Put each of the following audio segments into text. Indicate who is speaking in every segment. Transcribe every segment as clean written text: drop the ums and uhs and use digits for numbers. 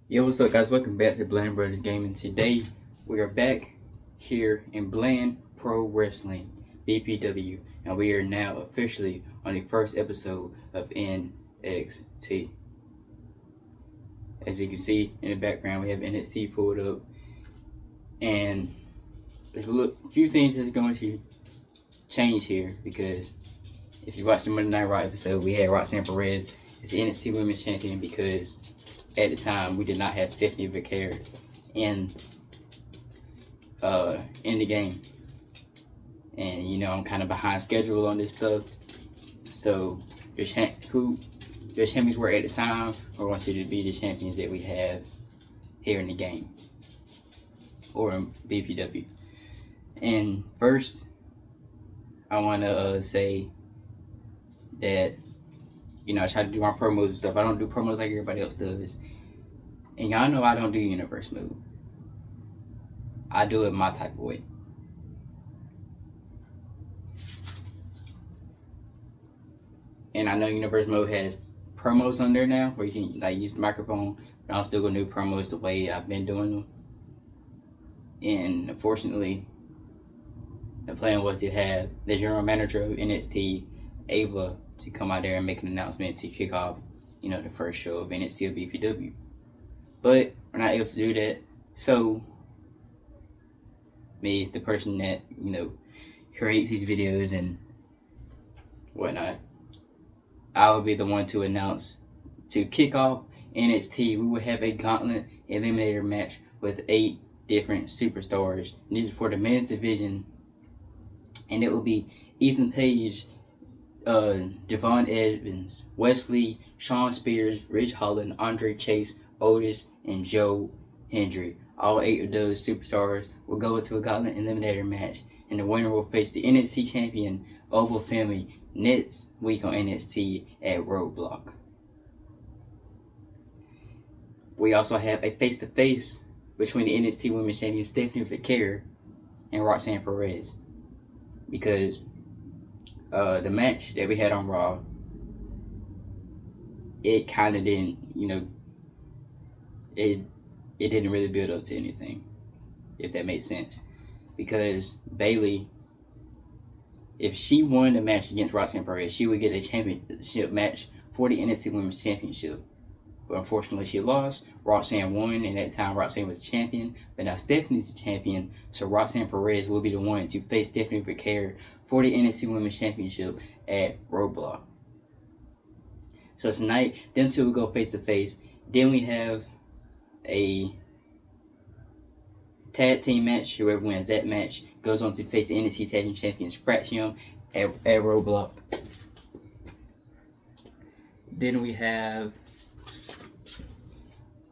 Speaker 1: Yo, what's up, guys? Welcome back to Bland Brothers Gaming. Today, we are back here in Bland Pro Wrestling, BPW, and we are now officially on the first episode of NXT. As you can see in the background, we have NXT pulled up, and there's a few things that's going to change here, because if you watch the Monday Night Raw episode, we had Roxanne Perez as the NXT Women's Champion because at the time we did not have Stephanie Becerra in the game, and I'm kind of behind schedule on this stuff. So the champions were at the time are going to be the champions that we have here in the game or in BPW. And first, I want to say that I try to do my promos and stuff. I don't do promos like everybody else does. And y'all know I don't do universe mode. I do it my type of way. And I know universe mode has promos on there now where you can use the microphone, but I'm still gonna do promos the way I've been doing them. And unfortunately, the plan was to have the general manager of NXT, Ava, to come out there and make an announcement to kick off, the first show of NXT or BPW. But we're not able to do that. So me, the person that, creates these videos and whatnot, I will be the one to announce to kick off NXT. We will have a gauntlet eliminator match with 8 different superstars. And these are for the men's division. And it will be Ethan Page, Devon Evans, Wesley, Sean Spears, Rich Holland, Andre Chase, Otis, and Joe Hendry. All 8 of those superstars will go into a gauntlet eliminator match, and the winner will face the NXT champion, Oval Family, next week on NXT at Roadblock. We also have a face-to-face between the NXT Women's Champion Stephanie Becerra and Roxanne Perez, because the match that we had on Raw, it kind of didn't, it didn't really build up to anything, if that makes sense. Because Bayley, if she won the match against Roxanne Perez, she would get a championship match for the NXT Women's Championship. But unfortunately, she lost. Roxanne won, and at that time, Roxanne was the champion. But now Stephanie's the champion, so Roxanne Perez will be the one to face Stephanie Becerra for the NXT Women's Championship at Roadblock. So tonight, them two will go face to face. Then we have a tag team match. Whoever wins that match goes on to face the NXT Tag Team Champions Fraction at Roadblock. Then we have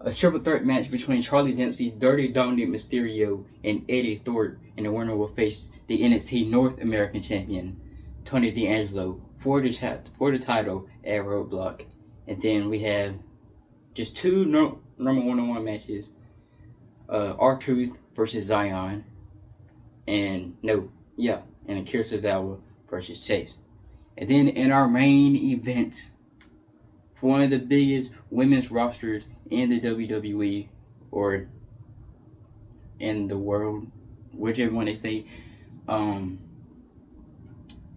Speaker 1: a triple threat match between Charlie Dempsey, Dirty Dominic Mysterio, and Eddie Thorpe, and the winner will face the NXT North American Champion, Tony D'Angelo, for the title at Roadblock. And then we have just 2 normal one-on-one matches, R-Truth versus Zion, and Akira Tozawa versus Chase. And then in our main event, for one of the biggest women's rosters in the WWE or in the world, whichever one they say,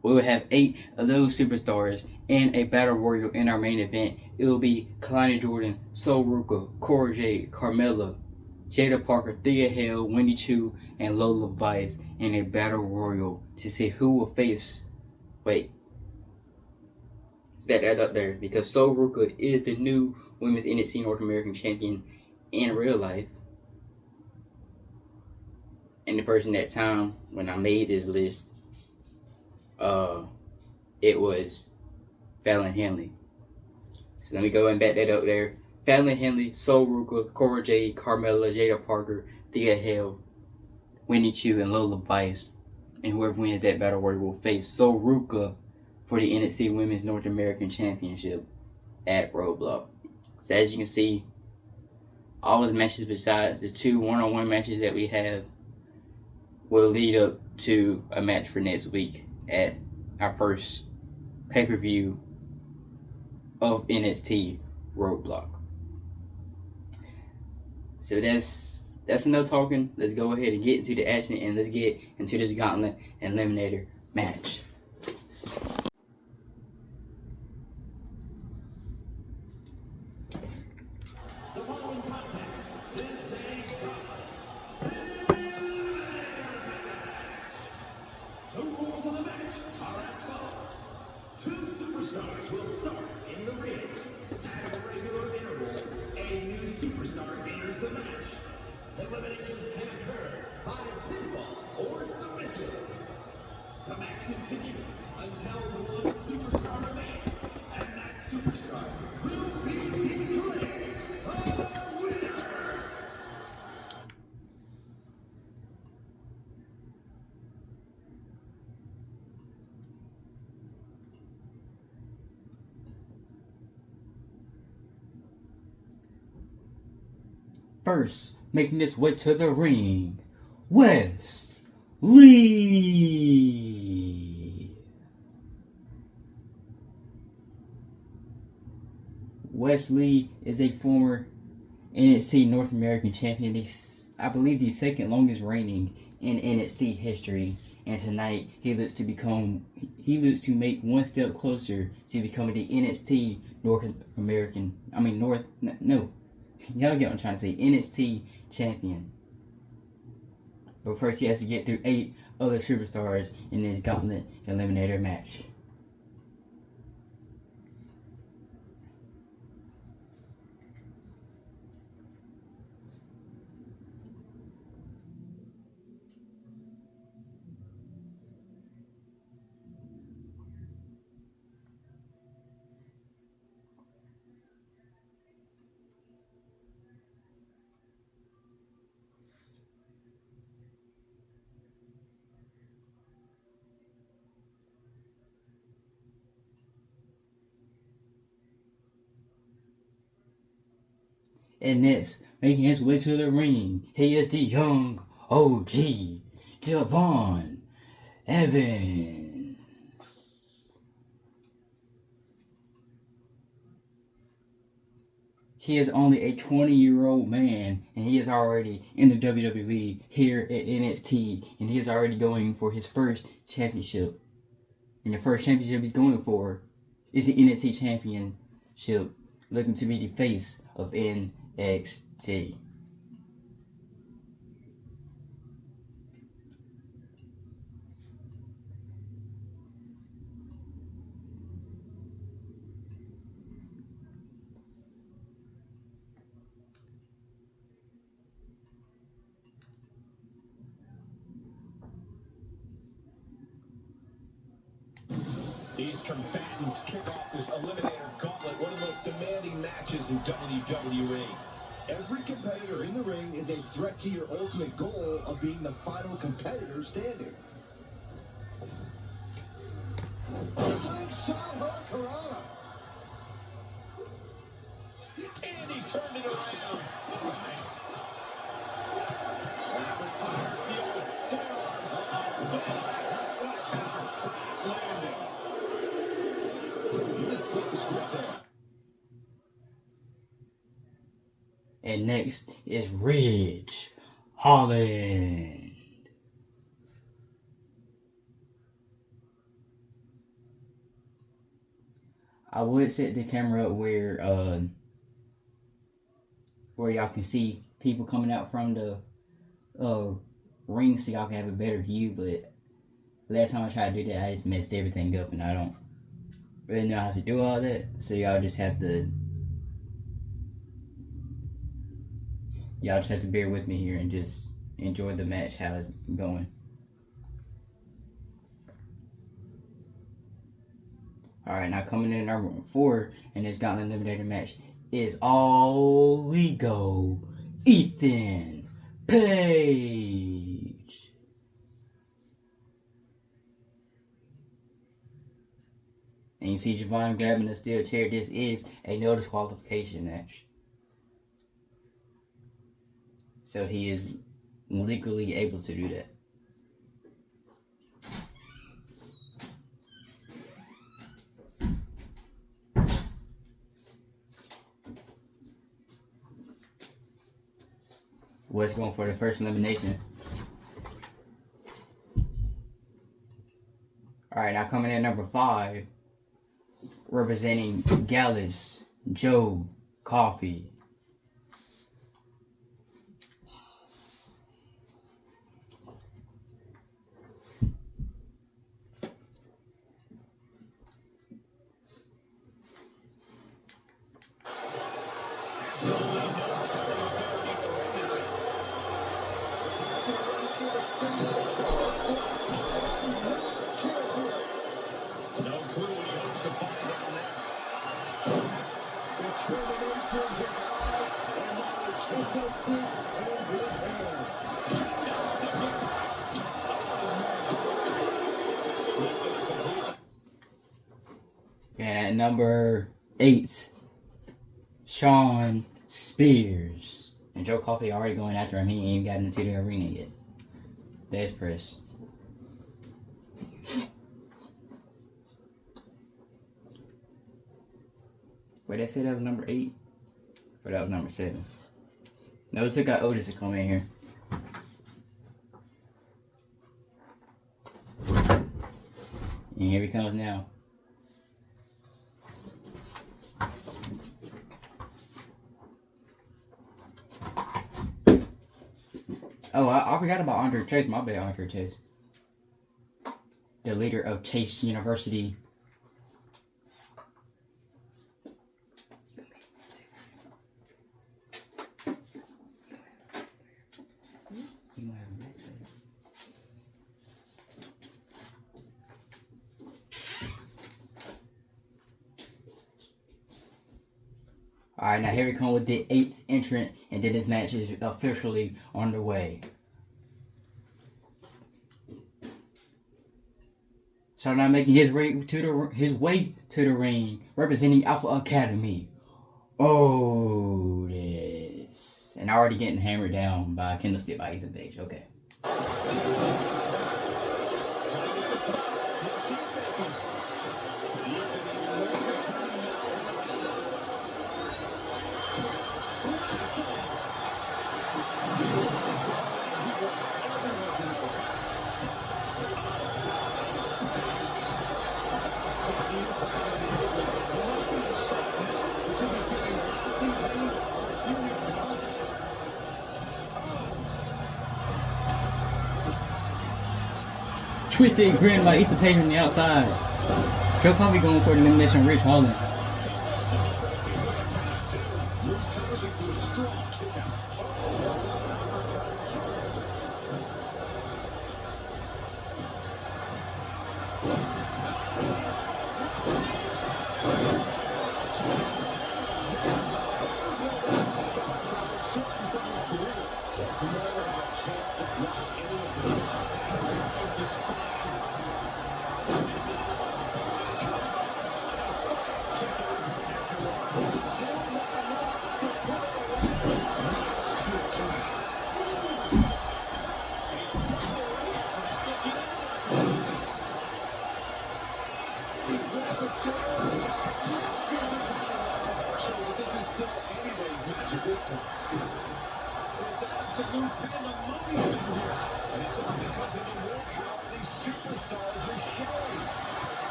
Speaker 1: we will have 8 of those superstars in a battle royal in our main event. It will be Kalani Jordan, Sol Ruca, Cora Jade, Carmella, Jada Parker, Thea Hale, Wendy Chu, and Lola Vice in a battle royal to see who will face. Wait, set that up there, because Sol Ruca is the new Women's NXT North American Champion in real life. And the person at time when I made this list, it was Fallon Henley. So let me go and back that up there. Fallon Henley, Sol Ruca, Cora Jade, Carmella, Jada Parker, Thea Hale, Wendy Chu, and Lola Vice. And whoever wins that battle royal will face Sol Ruca for the NXT Women's North American Championship at Roadblock. So as you can see, all of the matches besides the 2 one-on-one matches that we have will lead up to a match for next week at our first pay-per-view of NXT Roadblock. So that's enough talking. Let's go ahead and get into the action, and let's get into this gauntlet eliminator match.
Speaker 2: The rules of the match are as follows. Two superstars will start in the ring. At a regular interval, a new superstar enters the match. Eliminations can occur by pinfall or submission. The match continues until one superstar remains, and that superstar will be declared the winner.
Speaker 1: First, making his way to the ring, Wes Lee. Wes Lee is a former NXT North American champion. He's, I believe, the second longest reigning in NXT history. And tonight, he looks to make one step closer to becoming the NXT North American. Y'all get what I'm trying to say. NXT champion. But first, he has to get through 8 other superstars in this gauntlet eliminator match. And next, making his way to the ring, he is the young OG, Javon Evans. He is only a 20-year-old man, and he is already in the WWE here at NXT, and he is already going for his first championship. And the first championship he's going for is the NXT Championship, looking to be the face of NXT.
Speaker 2: These combatants kick off this Eliminator Gauntlet, one of the most demanding matches in WWE.
Speaker 3: Every competitor in the ring is a threat to your ultimate goal of being the final competitor standing. Slingshot Hurricanrana.
Speaker 2: And he turned it around. Rapid fire. The old forearms landing. He just flipped the script there.
Speaker 1: And next is Ridge Holland. I would set the camera up where y'all can see people coming out from the ring so y'all can have a better view, but last time I tried to do that I just messed everything up and I don't really know how to do all that, so y'all just have to bear with me here and just enjoy the match how it's going. Alright, now coming in number 4 in this Gauntlet Eliminator match is All Ego Ethan Page. And you see Javon grabbing the steel chair. This is a no disqualification match. So he is legally able to do that. What's going for the first elimination? Alright, now coming in number 5, representing Gallus, Joe Coffey.
Speaker 2: No clue what he hopes to find down there.
Speaker 3: Determination in his eyes and now the championship in his hands.
Speaker 1: And at number 8, Sean Spears. And Joe Coffey already going after him. He ain't even gotten into the arena yet. There's Chris. Wait, they said that was number 8? Or that was number 7? No, it got Otis to come in here. And here he comes now. Oh, I forgot about Andre Chase. My bad, Andre Chase. The leader of Chase University. Alright, now here we come with the 8th entrant, and then this match is officially underway. So now making his way to the ring, representing Alpha Academy, Otis. And already getting hammered down by Kendall Stick by Ethan Page. Okay. Twisted grin by Ethan Page on the outside. Joe Coffey going for the elimination of Rich Holland.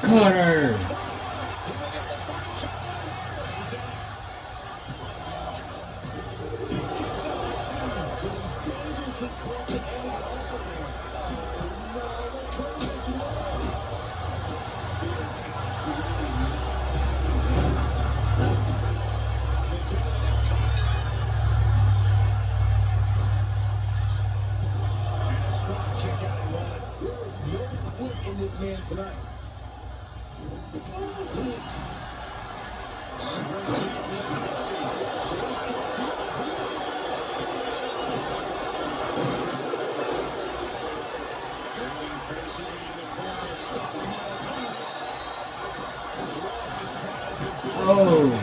Speaker 1: Corner. Oh.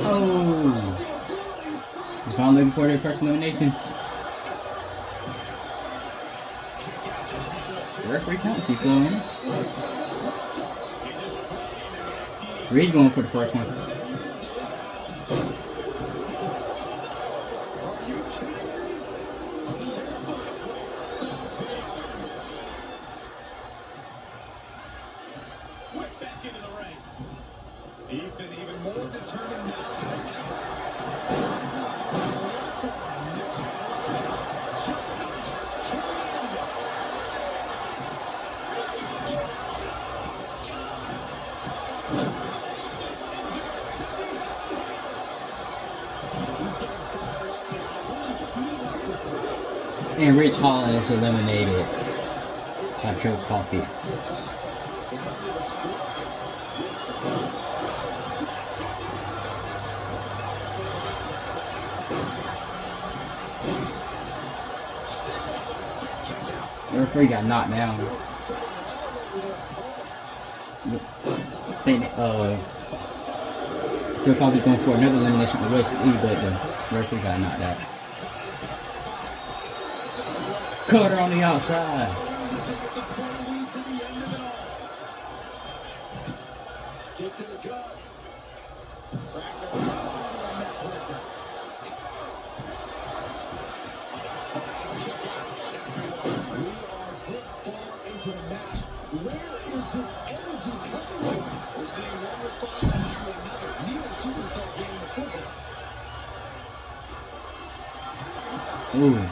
Speaker 1: Oh. I'm looking for their first elimination. The referee counts, he's flowing. Reed's going for the first one.
Speaker 2: Back into the ring. Ethan even more determined now.
Speaker 1: And Rich Holland is eliminated by Joe Coffey. The referee got knocked down. I think Joe Coffey's going for another elimination with West E, but the referee got knocked out. Cutter on the outside. Ooh.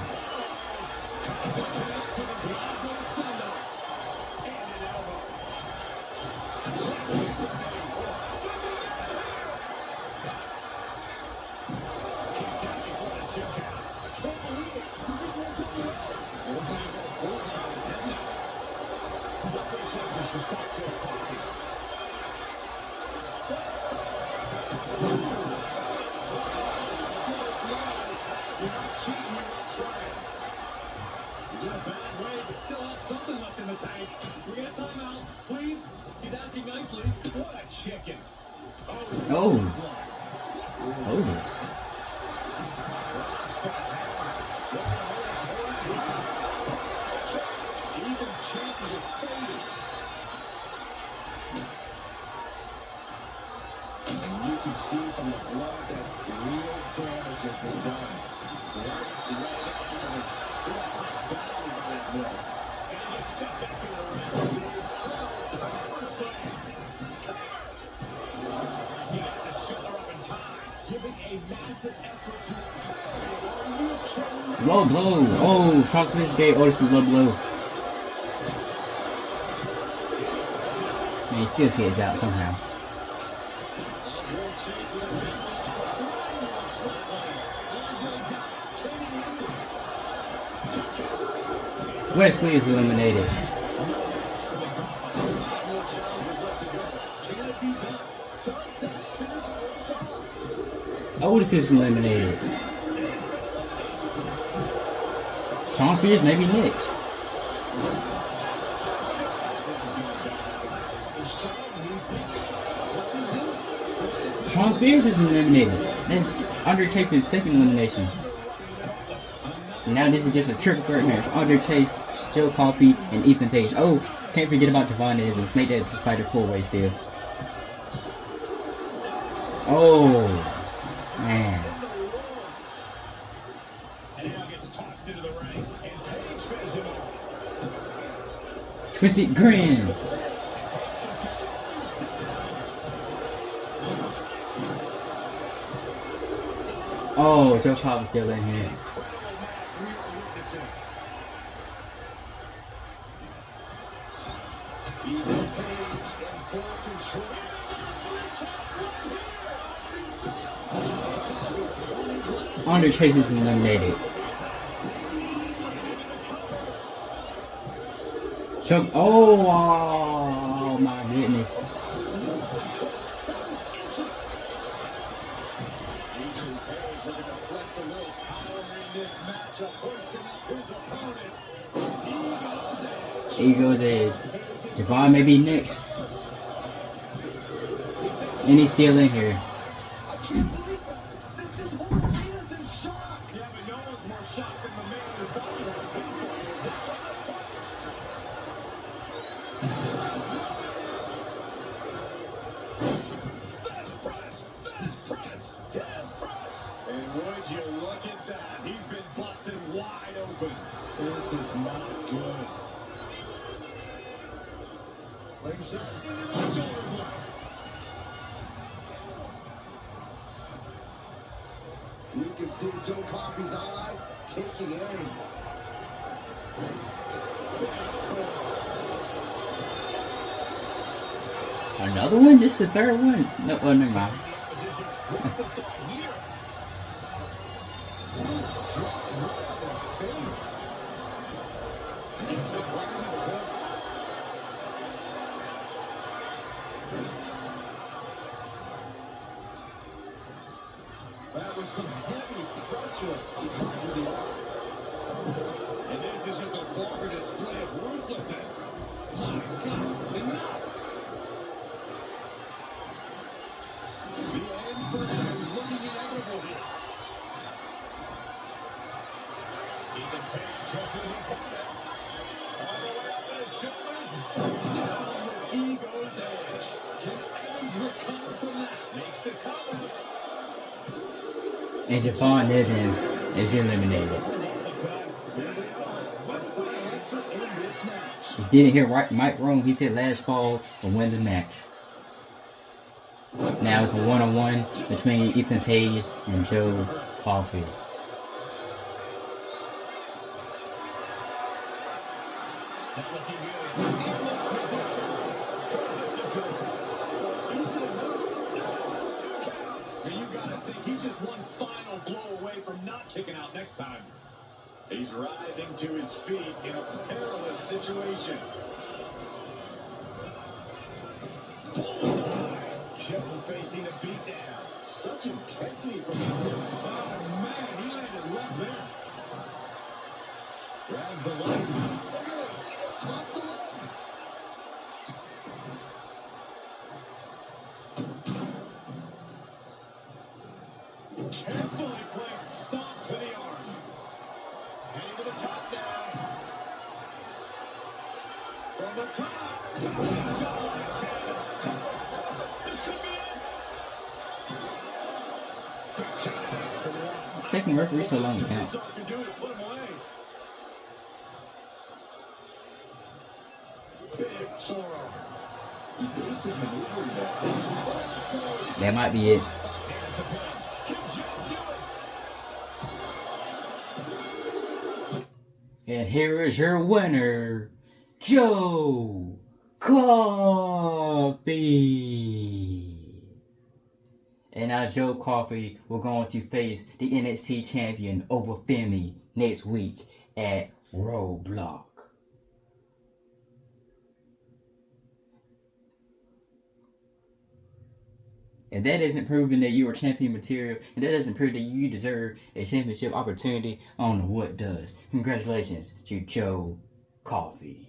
Speaker 1: Oh. Otis.
Speaker 3: You can see from the blood that real damage has been done.
Speaker 1: Low blow. Oh, Sean Smith gave Otis the low blow. And he still kicks out somehow. Wesley is eliminated. Otis is eliminated. Sean Spears may be next. Sean Spears is eliminated. That's Undertaker's second elimination. Now this is just a triple threat match. Undertaker, Joe Coffey, and Ethan Page. Oh, can't forget about Devon Evans. Make that fighter 4-way still. Oh, man.
Speaker 2: And now gets tossed into the ring. And Paige fends him off.
Speaker 1: Twisted grin. Oh, Joe Coffey's still in here. Andre Chase is eliminated. Chuck. Oh my goodness. Ego's Edge. Javon may be next. And he's still in here.
Speaker 2: And would you look at that? He's been busted wide open. This is not good. Slingshot into the shoulder block.
Speaker 3: You can see Joe Coffey's eyes taking aim.
Speaker 1: Another one? This is the third one? No, oh, never mind.
Speaker 2: What's the thought here? It's a right into the corner.
Speaker 3: That was some heavy pressure applied to the arm.
Speaker 2: And this is just a vulgar display of ruthlessness. My God, enough! The end for him is looking inevitable here. Ethan Page catches his opponent. All the way up to his shoulders. Down with Ego's Edge. Can Evans recover from that? Makes the cover.
Speaker 1: And Javon Evans is eliminated. If you didn't hear Mike wrong, he said last call will win the match. Now it's a one-on-one between Ethan Page and Joe Coffey.
Speaker 2: And you gotta think he's just one final blow away from not kicking out next time. He's rising to his feet in a perilous situation. Bullseye. Joe facing a beatdown.
Speaker 3: Such intensity from him.
Speaker 2: Oh man, he landed left there. Grabs the leg.
Speaker 3: Look at this. He just tossed the leg.
Speaker 2: Carefully placed stomp to the arm. Heading to the top now. From the top. Double axe handle. This could be it.
Speaker 1: Second referee so long to count.
Speaker 2: Superstar can do it to put him away. Big forearm.
Speaker 3: Evasive maneuver there.
Speaker 1: That might be it.
Speaker 2: Here's the pin. Can Joe do it?
Speaker 1: And here is your winner, Joe Coffey. And now Joe Coffey will go on to face the NXT champion over Femi next week at Roadblock. If that isn't proving that you are champion material, and that doesn't prove that you deserve a championship opportunity, I don't know what does. Congratulations to Joe Coffey.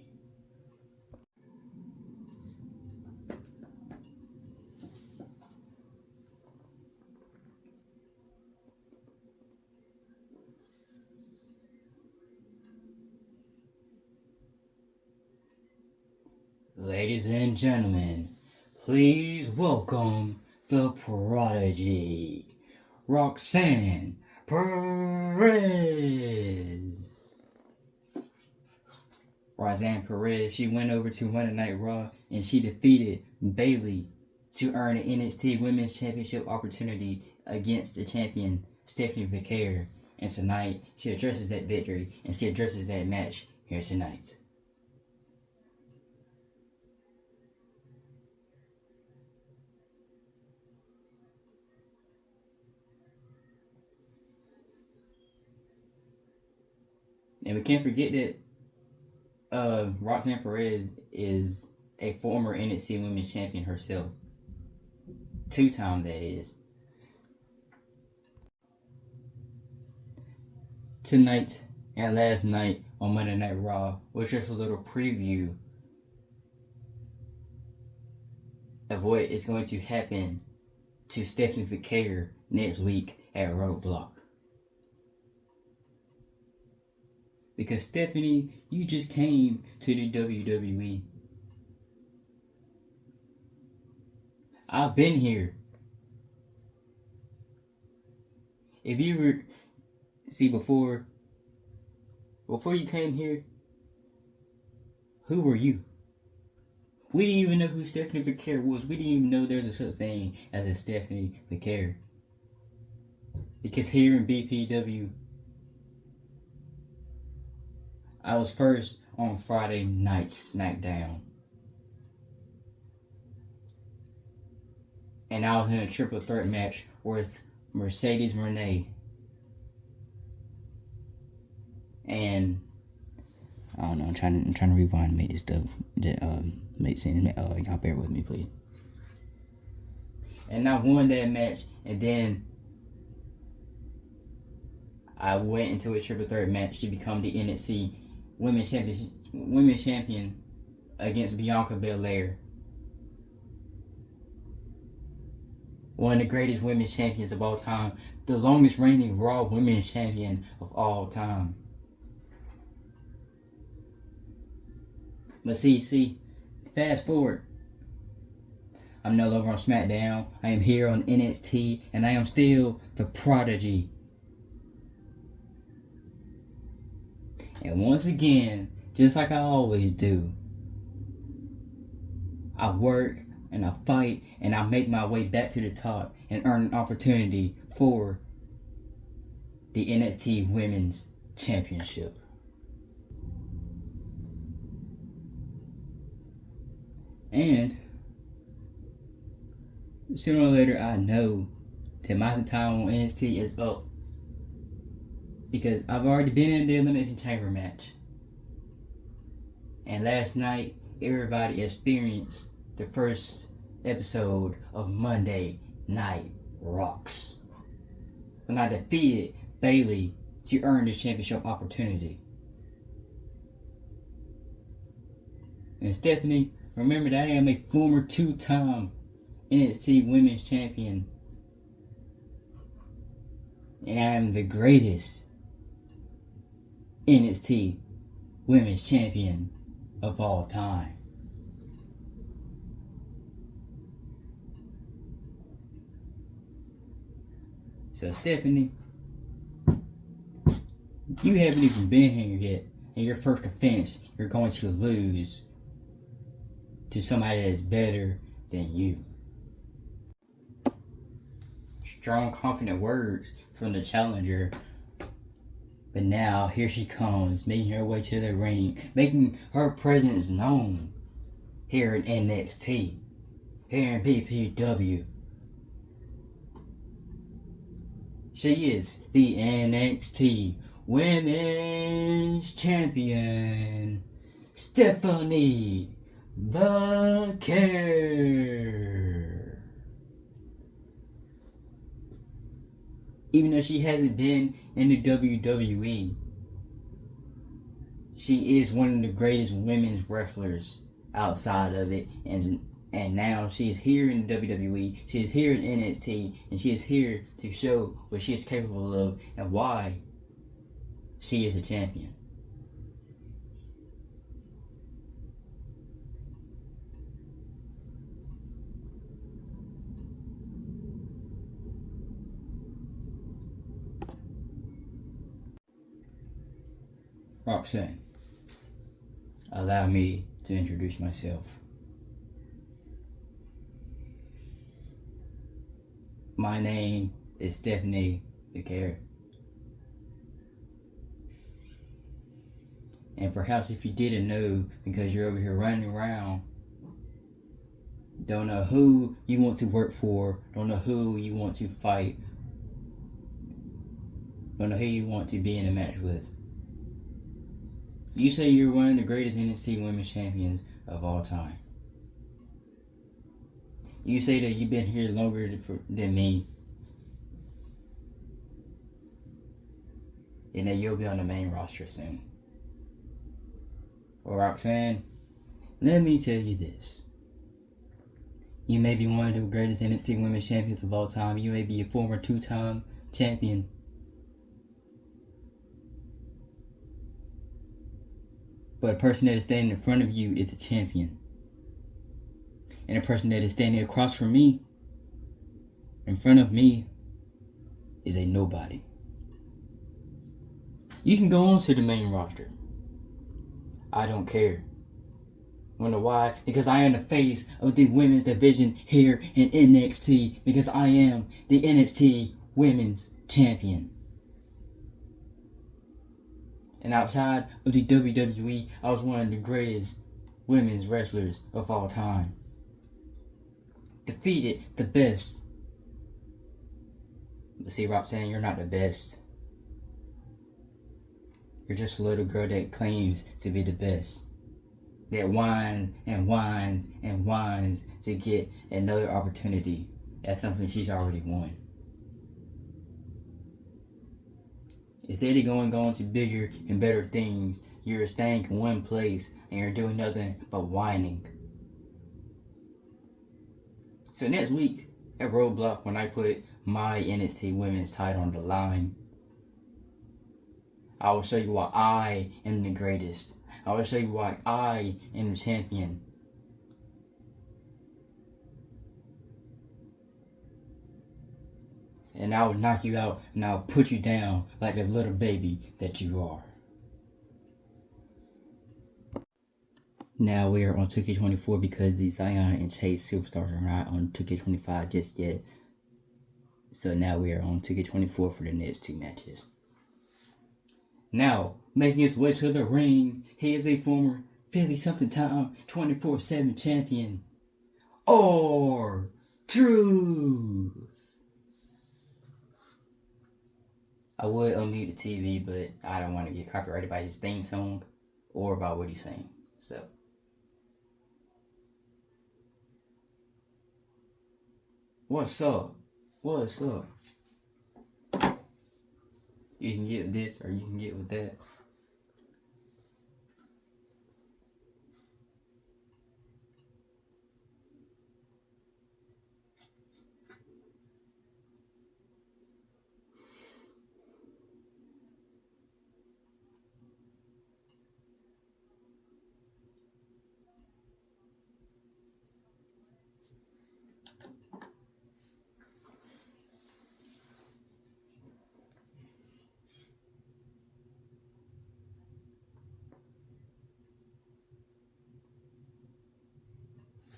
Speaker 1: Ladies and gentlemen, please welcome the prodigy, Roxanne Perez. Roxanne Perez, she went over to Monday Night Raw and she defeated Bayley to earn an NXT Women's Championship opportunity against the champion Stephanie McMahon. And tonight, she addresses that victory and she addresses that match here tonight. And we can't forget that Roxanne Perez is a former NXT Women's Champion herself. 2-time, that is. Tonight and last night on Monday Night Raw was just a little preview of what is going to happen to Stephanie McMahon next week at Roadblock. Because Stephanie, you just came to the WWE. I've been here. If you were, see, before you came here, who were you? We didn't even know who Stephanie McMahon was. We didn't even know there's a such thing as a Stephanie McMahon. Because here in BPW, I was first on Friday night SmackDown. And I was in a triple threat match with Mercedes Moné. And I don't know, I'm trying to rewind and make this stuff make sense. Y'all bear with me, please. And I won that match, and then I went into a triple threat match to become the NXT Women's Champion against Bianca Belair. One of the greatest women's champions of all time. The longest reigning Raw Women's Champion of all time. But see, fast forward. I'm no longer on SmackDown. I am here on NXT, and I am still the Prodigy. And once again, just like I always do, I work and I fight and I make my way back to the top and earn an opportunity for the NXT Women's Championship. And sooner or later, I know that my time on NXT is up. Because I've already been in the Elimination Chamber match. And last night, everybody experienced the first episode of Monday Night Rocks, when I defeated Bayley to earn this championship opportunity. And Stephanie, remember that I am a former 2-time NXT Women's Champion. And I am the greatest NXT Women's Champion of all time. So Stephanie, you haven't even been here yet, and your first offense, you're going to lose to somebody that's better than you. Strong, confident words from the challenger. But now, here she comes, making her way to the ring, making her presence known here in NXT, here in BPW. She is the NXT Women's Champion, Stephanie McMahon. Even though she hasn't been in the WWE, she is one of the greatest women's wrestlers outside of it, and now she is here in the WWE, she is here in NXT, and she is here to show what she is capable of and why she is a champion. Roxanne, allow me to introduce myself. My name is Stephanie the Carrot. And perhaps if you didn't know, because you're over here running around, don't know who you want to work for, don't know who you want to fight, don't know who you want to be in a match with. You say you're one of the greatest NXT Women's Champions of all time. You say that you've been here longer than me, and that you'll be on the main roster soon. Well, Roxanne, let me tell you this. You may be one of the greatest NXT Women's Champions of all time. You may be a former 2-time champion. But a person that is standing in front of you is a champion. And a person that is standing across from me, in front of me, is a nobody. You can go on to the main roster. I don't care. Wonder why? Because I am the face of the women's division here in NXT. Because I am the NXT Women's Champion. And outside of the WWE, I was one of the greatest women's wrestlers of all time. Defeated the best. But see, Roxanne, you're not the best. You're just a little girl that claims to be the best. That whines and whines and whines to get another opportunity at something she's already won. Instead of going on to bigger and better things, you're staying in one place and you're doing nothing but whining. So next week at Roadblock, when I put my NXT Women's title on the line, I will show you why I am the greatest. I will show you why I am the champion. And I will knock you out and I will put you down like a little baby that you are. Now we are on 2K24 because the Zion and Chase superstars are not on 2K25 just yet. So now we are on 2K24 for the next 2 matches. Now, making his way to the ring, he is a former 50-something time 24/7 champion. R-Truth. I would unmute the TV, but I don't want to get copyrighted by his theme song or by what he's saying. So, what's up? What's up? You can get with this or you can get with that.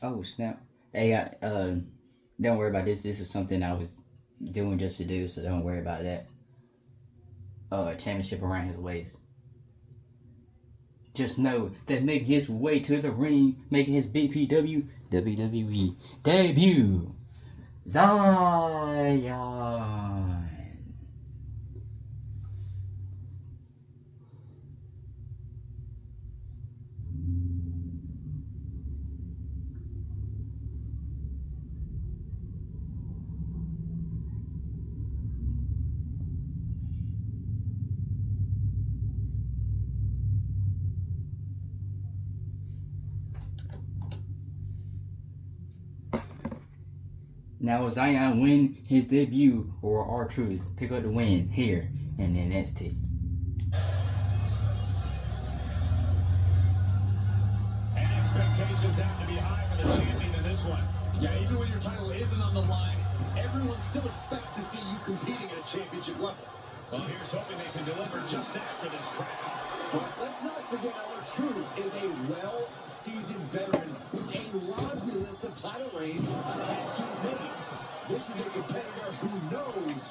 Speaker 1: Oh snap! Hey, don't worry about this. This is something I was doing just to do, so don't worry about that. Championship around his waist. Just know that making his way to the ring, making his BPW WWE debut, Zion. Now will Zion win his debut or R-Truth pick up the win here in NXT?
Speaker 2: And expectations have to be high for the champion in this one.
Speaker 3: Yeah, even when your title isn't on the line, everyone still expects to see you competing at a championship level.
Speaker 2: Well, here's hoping they can deliver just after this crowd.
Speaker 3: But let's not forget again, R-Truth is a well-seasoned veteran with a laundry list of title reigns attached to his name. This is a competitor who knows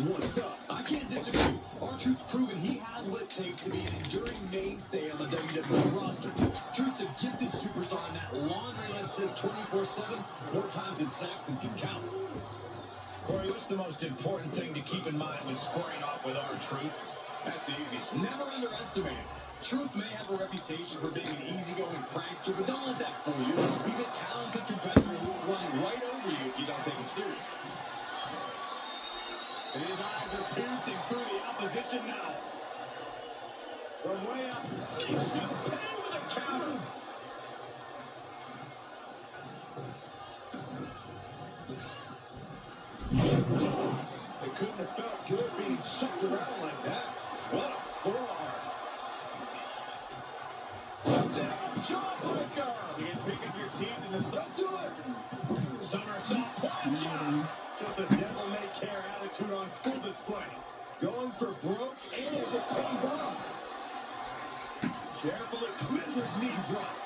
Speaker 3: what's up. I can't disagree. R-Truth's proven he has what it takes to be an enduring mainstay on the WWE roster. Truth's a gifted superstar, and that laundry list says 24/7, more times than Saxton can count. Corey, what's the most important thing to keep in mind when squaring off with R-Truth? That's easy. Never underestimate him. Truth may have a reputation for being an easygoing prankster, but don't let that fool you. He's a talented competitor who will run right over you if you don't take him serious. And his eyes are piercing through the opposition now. From way up, makes him pay with a counter. It couldn't have felt good being chucked around like that. What a forearm. Jawbreaker. You can pick up your teeth and then don't do it. Somersault plunge. Just a devil-may-care attitude on full display. Going for broke and it pays off. Carefully with his knee drop.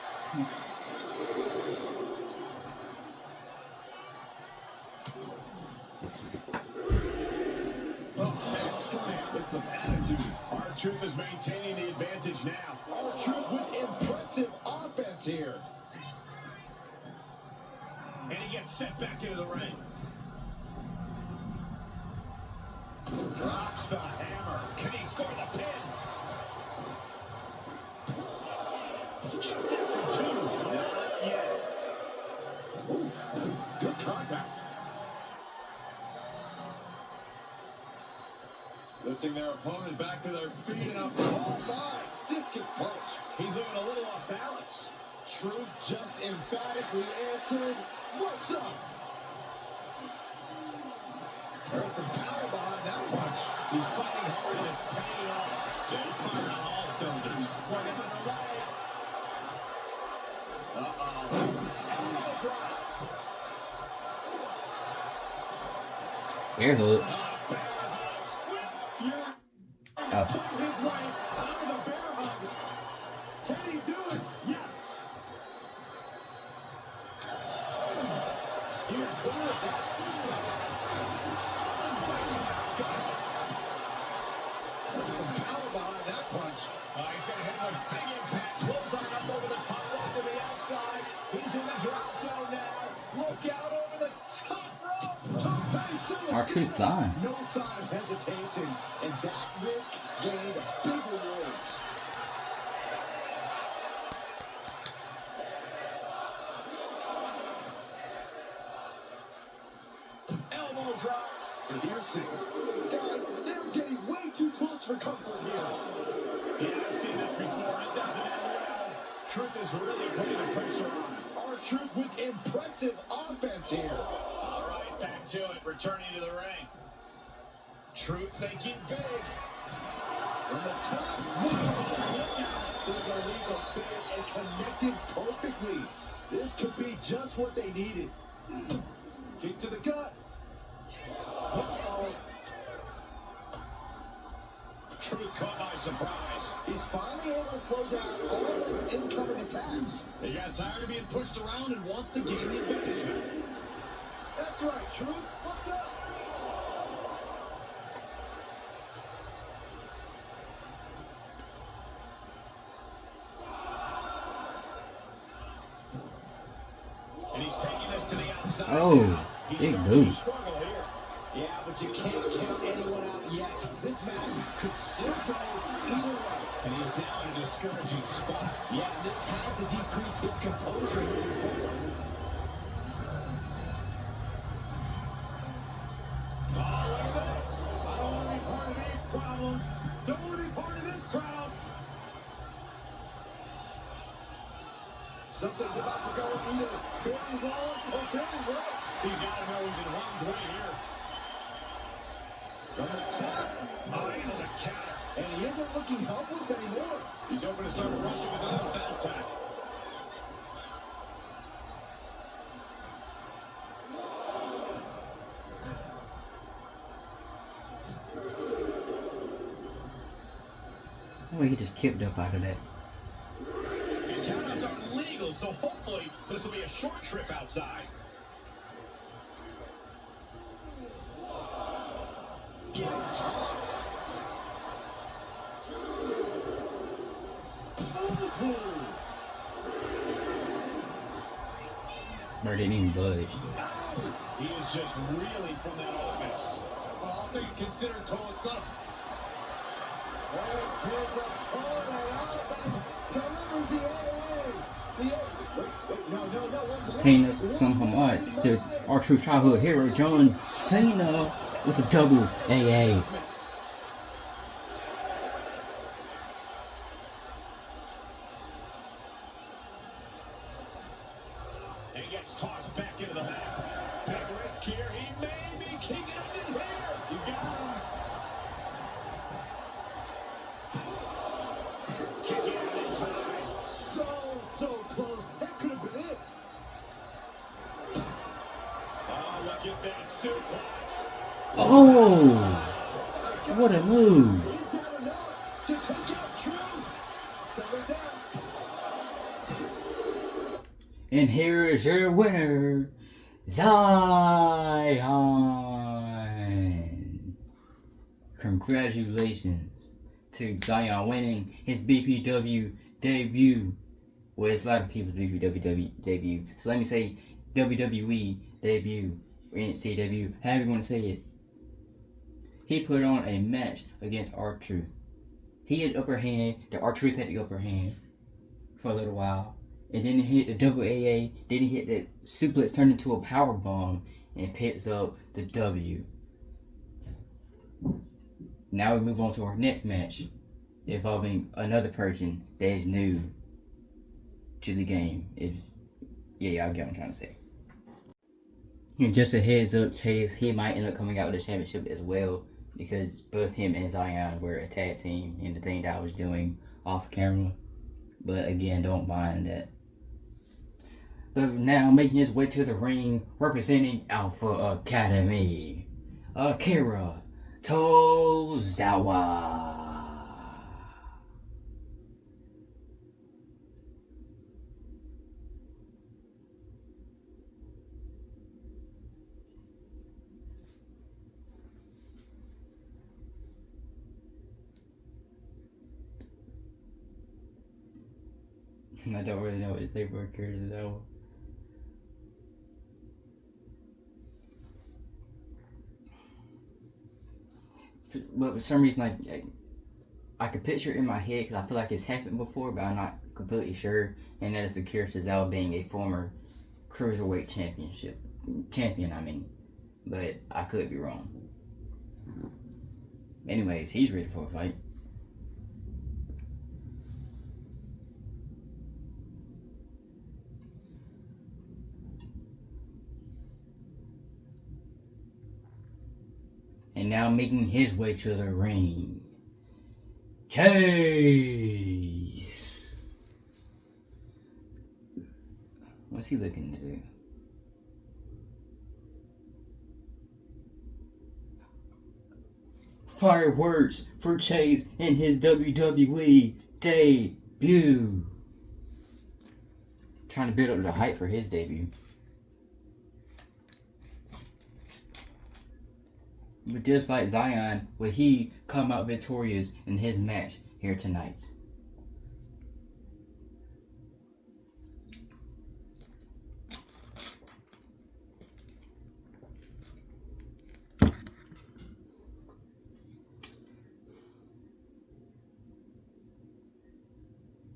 Speaker 3: With some attitude. R-Truth is maintaining the advantage now. R-Truth with impressive offense here. And he gets sent back into the ring. Drops the hammer. Can he score the pin? Just after two. Not yet. Ooh, good contact. Lifting their opponent back to their feet and up. Oh my! Discus punch. He's looking a little off balance. Truth just emphatically answered, "What's up?" There's some power behind that punch. He's fighting hard and it's paying off. He's firing on all cylinders. One in the right. Elbow drop.
Speaker 1: Bear hook.
Speaker 3: His way out of the bear hug. Can he do it? Yes. Steer clear of that. There's some power behind that punch. He's going to hit a big impact. Clothesline up over the top rope to the outside. He's in the drop zone now. Look out over the top rope. Top base.
Speaker 1: R-Truth fine.
Speaker 3: No sign of hesitation, and that risk gained a big reward. Elbow drop. Piercing. Guys, they're getting way too close for comfort here. Yeah, I've seen this before. It doesn't end well. Truth is really putting the pressure on. R-Truth with impressive offense here. All right, back to it. Returning to the ring. Truth thinking big. From the top. There's a leap of faith and connected perfectly. This could be just what they needed. Kick to the gut. Uh-oh. Truth caught by surprise. He's finally able to slow down all those incoming attacks. He got tired of being pushed around and wants to gain the advantage. That's right, Truth. What's up? And he's taking this to the outside.
Speaker 1: Oh, big move.
Speaker 3: Yeah, but you can't count anyone out yet. This match could still go either way. And he is now in a discouraging spot. Yeah, this has to decrease his composure moving forward. Oh, look at this. I don't want to be part of these problems. Don't want to be part of this crowd. Something's about to go either very wrong or very right. He's got to know he's in harm's way here. From the top, able to counter. And he isn't looking helpless anymore. He's hoping to start rushing his own with that attack.
Speaker 1: Oh, he just kicked up out of that.
Speaker 3: Countouts aren't legal, so hopefully this will be a short trip outside. Get tossed.
Speaker 1: Bro didn't even budge.
Speaker 3: He is just reeling from that offense. Well, all things considered, Cole, it's not. There's his opponent. Delivers the AA. No.
Speaker 1: Paying us some homage to our true childhood hero, John Cena, with a double AA.
Speaker 3: And gets tossed back into the back. Big risk here. He may be kicking it in here. You got him. Kick it out in time. So close. That could have been it. Oh, look at that suplex.
Speaker 1: Oh, what a move.
Speaker 3: Is that enough to take out Drew? Settle down.
Speaker 1: And here is your winner, Zion. Congratulations to Zion winning his BPW debut. Well, it's a lot of people's BPW debut. So let me say WWE debut, or NXT debut, however you want to say it. He put on a match against R-Truth. He had the upper hand. The R-Truth had the upper hand for a little while. And then he hit the double AA. Then he hit that suplex turned into a power bomb and picks up the W. Now we move on to our next match, involving another person that is new to the game. Y'all get what I'm trying to say. And just a heads up, Chase, he might end up coming out with the championship as well, because both him and Zion were a tag team in the thing that I was doing off camera. But again, don't mind that. But now making his way to the ring, representing Alpha Academy, Akira Tozawa. I don't really know what to say for Akira Tozawa. But for some reason, I could picture it in my head because I feel like it's happened before, but I'm not completely sure. And that is Akira Tozawa being a former cruiserweight champion. But I could be wrong. Anyways, he's ready for a fight. And now making his way to the ring, Chase. What's he looking to do? Fireworks for Chase in his WWE debut. Trying to build up the hype for his debut. But just like Zion, will he come out victorious in his match here tonight?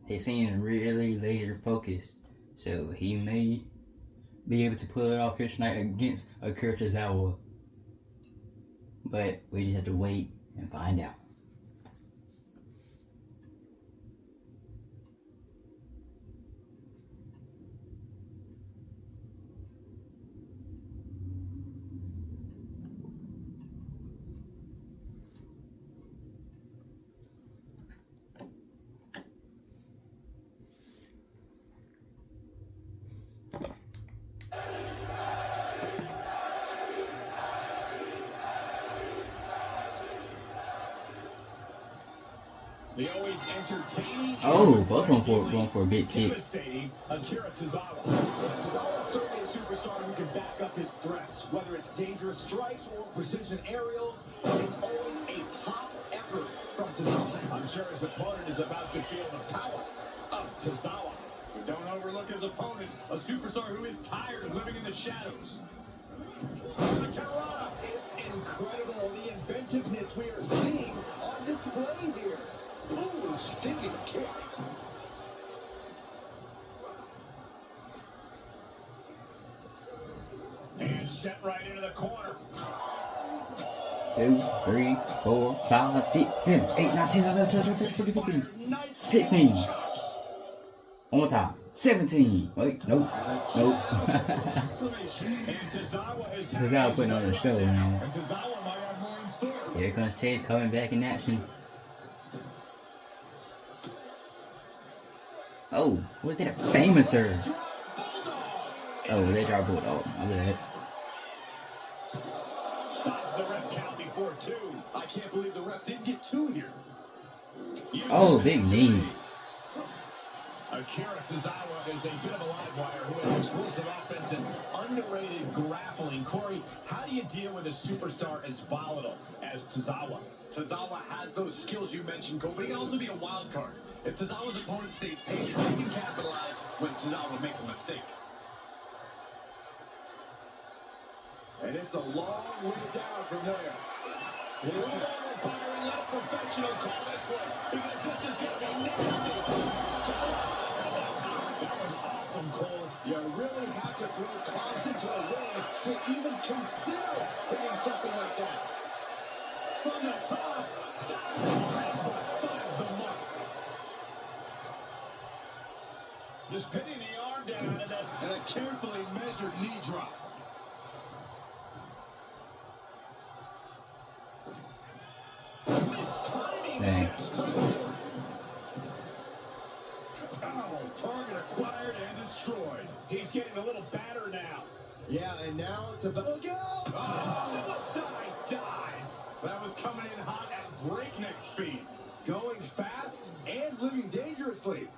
Speaker 1: He seems really laser focused, so he may be able to pull it off here tonight against Akira Tozawa. But we just have to wait and find out.
Speaker 3: always entertaining.
Speaker 1: Oh, both of them going for a big kick.
Speaker 3: Devastating. Akira Tozawa. Tozawa is certainly a superstar who can back up his threats. Whether it's dangerous strikes or precision aerials, it's always a top effort from Tozawa. I'm sure his opponent is about to feel the power of Tozawa. But don't overlook his opponent, a superstar who is tired of living in the shadows. It's incredible the inventiveness we are seeing on display here. Ooh, stinging kick. And set right into the corner.
Speaker 1: 2, 3, 4, 5, 6, 7, 8, 9, 10, 11, 12, 13, 14, 15, 16. One more time. 17. Wait, nope. Nope. Tozawa putting on a show, man. Here comes Chase coming back in action. Oh, was that a famous serve? Oh, they dropped Bulldog. My bad.
Speaker 3: Stops the ref count before 2. I can't believe the ref didn't get 2 here.
Speaker 1: Oh, big knee.
Speaker 3: Akira Tozawa is a bit of a live wire who has explosive offense and underrated grappling. Corey, how do you deal with a superstar as volatile as Tozawa? Tozawa has those skills you mentioned, Cole, but he can also be a wild card. If Tozawa's opponent stays patient, he can capitalize when Tozawa makes a mistake. And it's a long way down from there. This is umpire and let a professional call this one because this is going to be nasty. That was awesome, Cole. You really have to throw caution to the wind to even consider hitting something like that. From the top, finds the mark. Just pinning the arm down and a carefully measured knee drop.
Speaker 1: Dang.
Speaker 3: Oh, target acquired and destroyed. He's getting a little battered now. Yeah, and now it's about to go. Oh, suicide dive. That was coming in hot at breakneck speed. Going fast and living dangerously.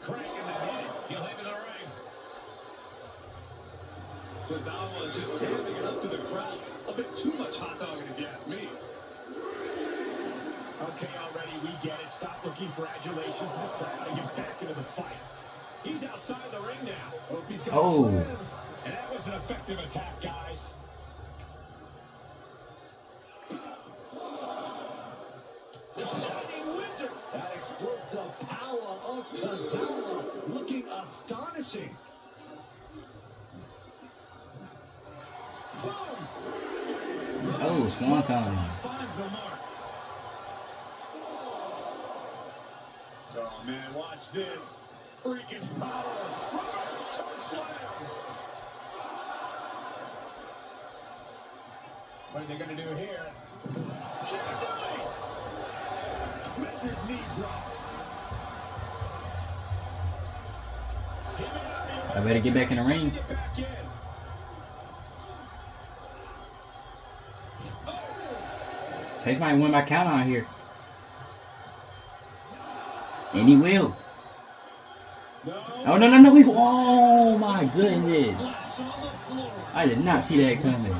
Speaker 3: Cranking the head. He'll head to the ring. Tozawa just handing it up to the crowd. A bit too much hot dog if you ask me. Okay, already, we get it. Stop looking for adulation from the crowd and get back into the fight. He's outside the ring now. Hope he's gonna win. And that was an effective attack, guys. The Shining Wizard. That explosive power of Tozawa looking astonishing. Boom.
Speaker 1: Oh, swanton.
Speaker 3: Finds the mark. Oh man, watch this. Freakish power. Reverse choke slam. What are they gonna do here? Measured knee drop.
Speaker 1: I better get back in the ring.
Speaker 3: Get back in.
Speaker 1: Chase might win my count out here. And he will. Oh, no, no, no. Oh, my goodness. I did not see that coming.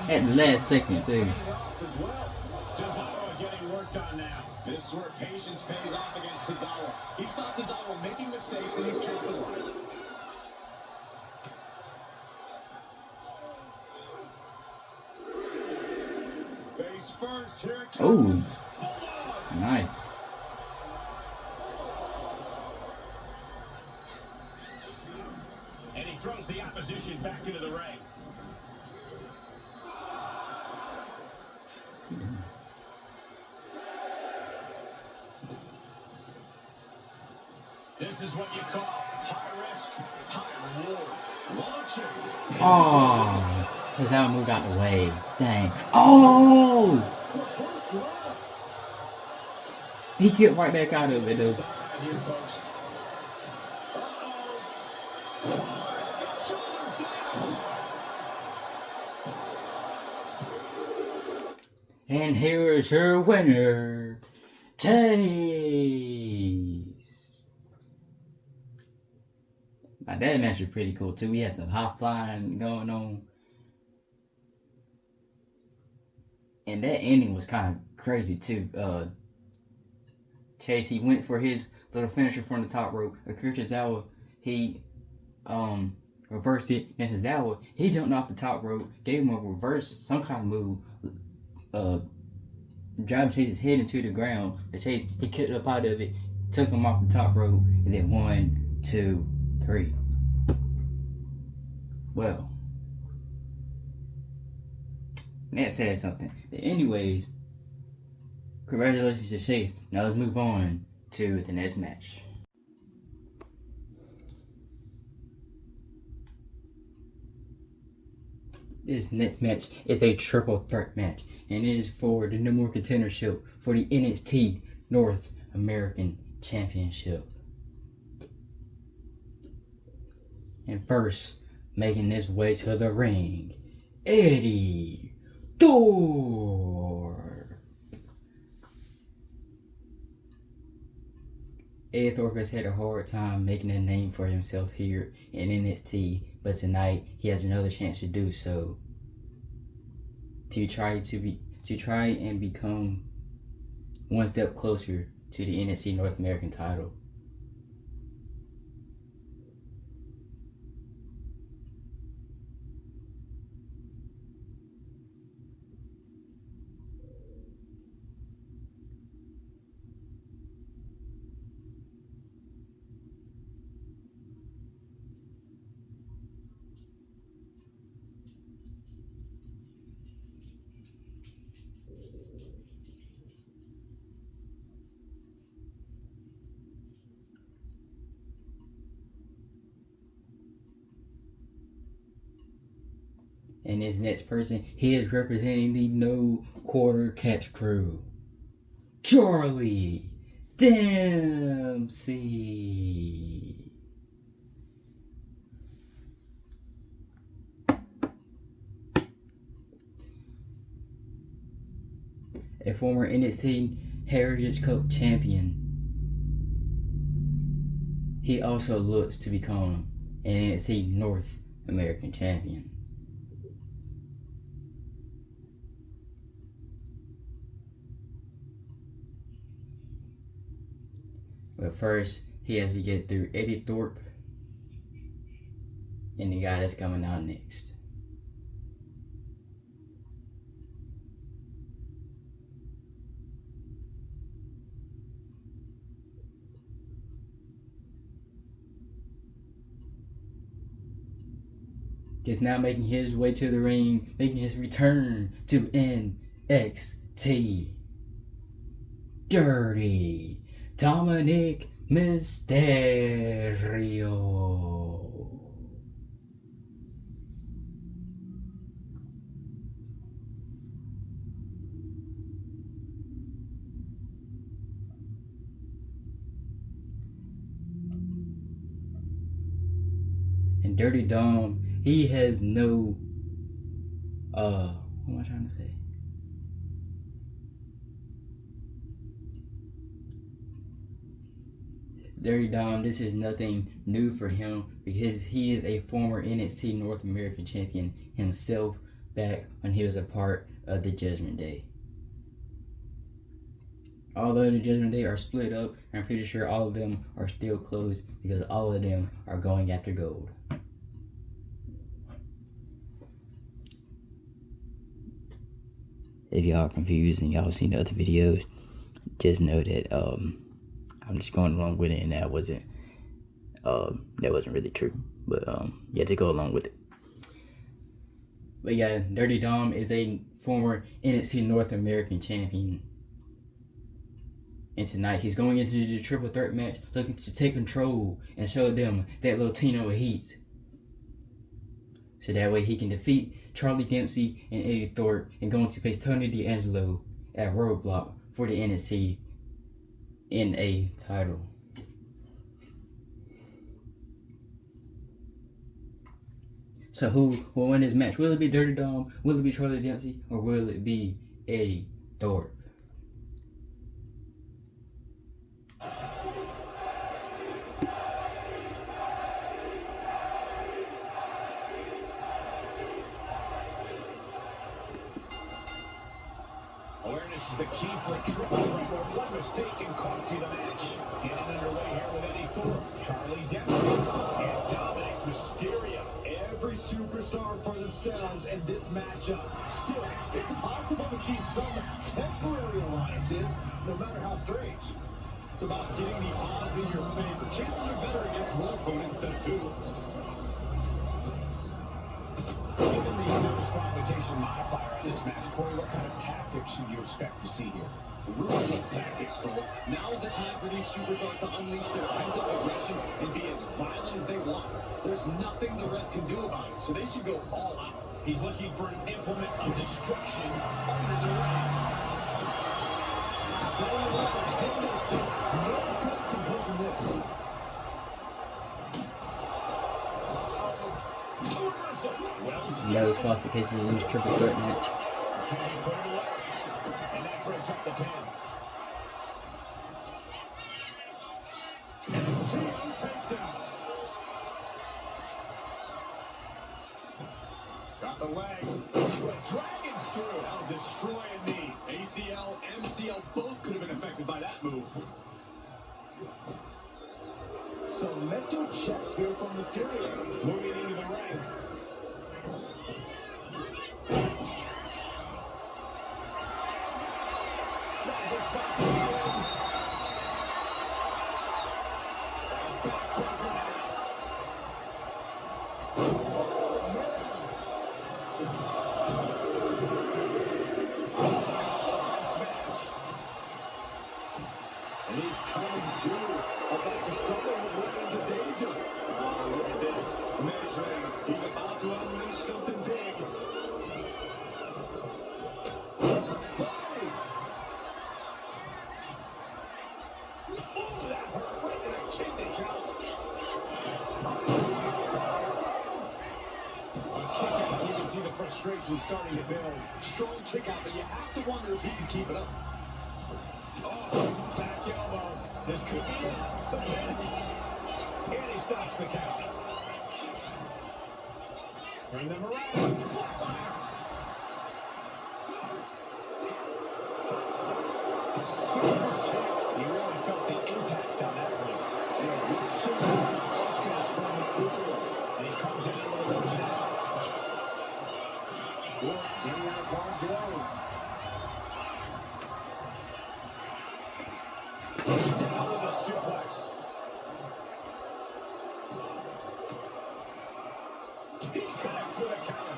Speaker 1: At the last second, too.
Speaker 3: Tozawa getting worked on now. This is where patience pays off against Tozawa. He saw Tozawa making mistakes and he's capitalized. Face first, here it comes.
Speaker 1: Oh, nice.
Speaker 3: And he throws the opposition back into the ring.
Speaker 1: What's he doing?
Speaker 3: This is what you call high risk, high reward. Launching.
Speaker 1: Oh, because that moved out the way. Dang. Oh! He get right back out of it, though. And here is her winner, Chase. Now that match was pretty cool too. We had some high flying going on. And that ending was kind of crazy too. Chase, he went for his little finisher from the top rope. Akira Tozawa, he reversed it. And Tozawa, he jumped off the top rope, gave him a reverse, some kind of move, driving Chase's head into the ground. But Chase, he kicked up out of it, took him off the top rope, and then 1, 2, 3. Well, that said something. But anyways, congratulations to Chase. Now let's move on to the next match. This next match is a triple threat match, and it is for the number one contendership for the NXT North American Championship. And first, making his way to the ring, Eddie Thorpe. Eddie Thorpe has had a hard time making a name for himself here in NXT, but tonight he has another chance to do so. To try and become one step closer to the NXT North American title. And this next person, he is representing the No Quarter Catch Crew, Charlie Dempsey. A former NXT Heritage Cup champion. He also looks to become an NXT North American champion. But first, he has to get through Eddie Thorpe and the guy that's coming out next. He's now making his way to the ring, making his return to NXT. Dirty Dominic Mysterio. And Dirty Dom, he has no, what am I trying to say? Dirty Dom, this is nothing new for him because he is a former NXT North American champion himself back when he was a part of the Judgment Day. Although the Judgment Day are split up, I'm pretty sure all of them are still closed because all of them are going after gold. If y'all are confused and y'all seen the other videos, just know that I'm just going along with it, and that wasn't really true. But you had to go along with it. But yeah, Dirty Dom is a former NXT North American champion. And tonight he's going into the triple threat match looking to take control and show them that Latino heat. So that way he can defeat Charlie Dempsey and Eddie Thorpe and going to face Tony D'Angelo at Roadblock for the NXT NA title. So who will win this match? Will it be Dirty Dom? Will it be Charlie Dempsey? Or will it be Eddie Thorpe.
Speaker 3: Awareness is the key for a triple threat where one mistake can cost you the match. Getting underway here with Eddie Thorpe, Charlie Dempsey, and Dominic Mysterio. Every superstar for themselves in this matchup. Still, it's possible to see some temporary alliances, no matter how strange. It's about getting the odds in your favor. Chances are better against one opponent instead of two. Given the no disqualification modifier on this match, Corey, what kind of tactics should you expect to see here? Ruthless tactics, Cole. Now is the time for these superstars to unleash their pent-up aggression and be as violent as they want. There's nothing the ref can do about it, so they should go all out. He's looking for an implement of destruction under the ring. Selling up the candlestick. No good to go from this.
Speaker 1: No disqualification in this triple threat match.
Speaker 3: And that breaks up the pin. Got the leg. Dragon screw. Now destroying the ACL, MCL. Both could have been affected by that move. Some mental checks here from Mysterio. Moving into the ring. And he's coming to. About to stumble his way into danger. Oh, look at this. Measuring. He's about to unleash something big. Oh, that hurt right in the kidney. A kick out. You can see the frustration starting to build. Strong kick out, but you have to wonder if he can keep it up. Oh, back elbow. This could be it. The pin. And he stops the count. Bring them around. Super kick. You really felt the impact on that one. And a real super offense from Mysterio. And he comes in and delivers it. Getting out of hard blow. Down with a suplex. He connects with a counter.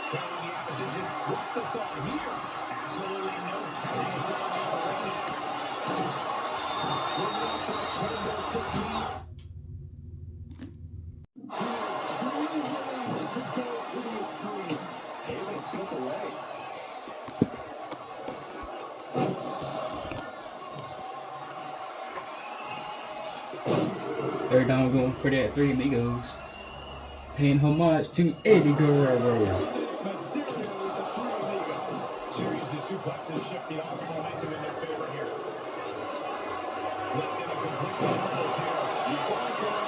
Speaker 3: Carrying the opposition. What's the thought here? Absolutely no telling what's underneath the ring. We're not going to turn those techniques. He is truly willing to go to the extreme. Able to slip away.
Speaker 1: Third down, we're going for that Three Amigos. Paying homage to Eddie Guerrero.
Speaker 3: Mysterio with the Three Amigos. Series of suplexes shift the arm momentum in their favor here. Looking to complete the numbers here. He's going for it.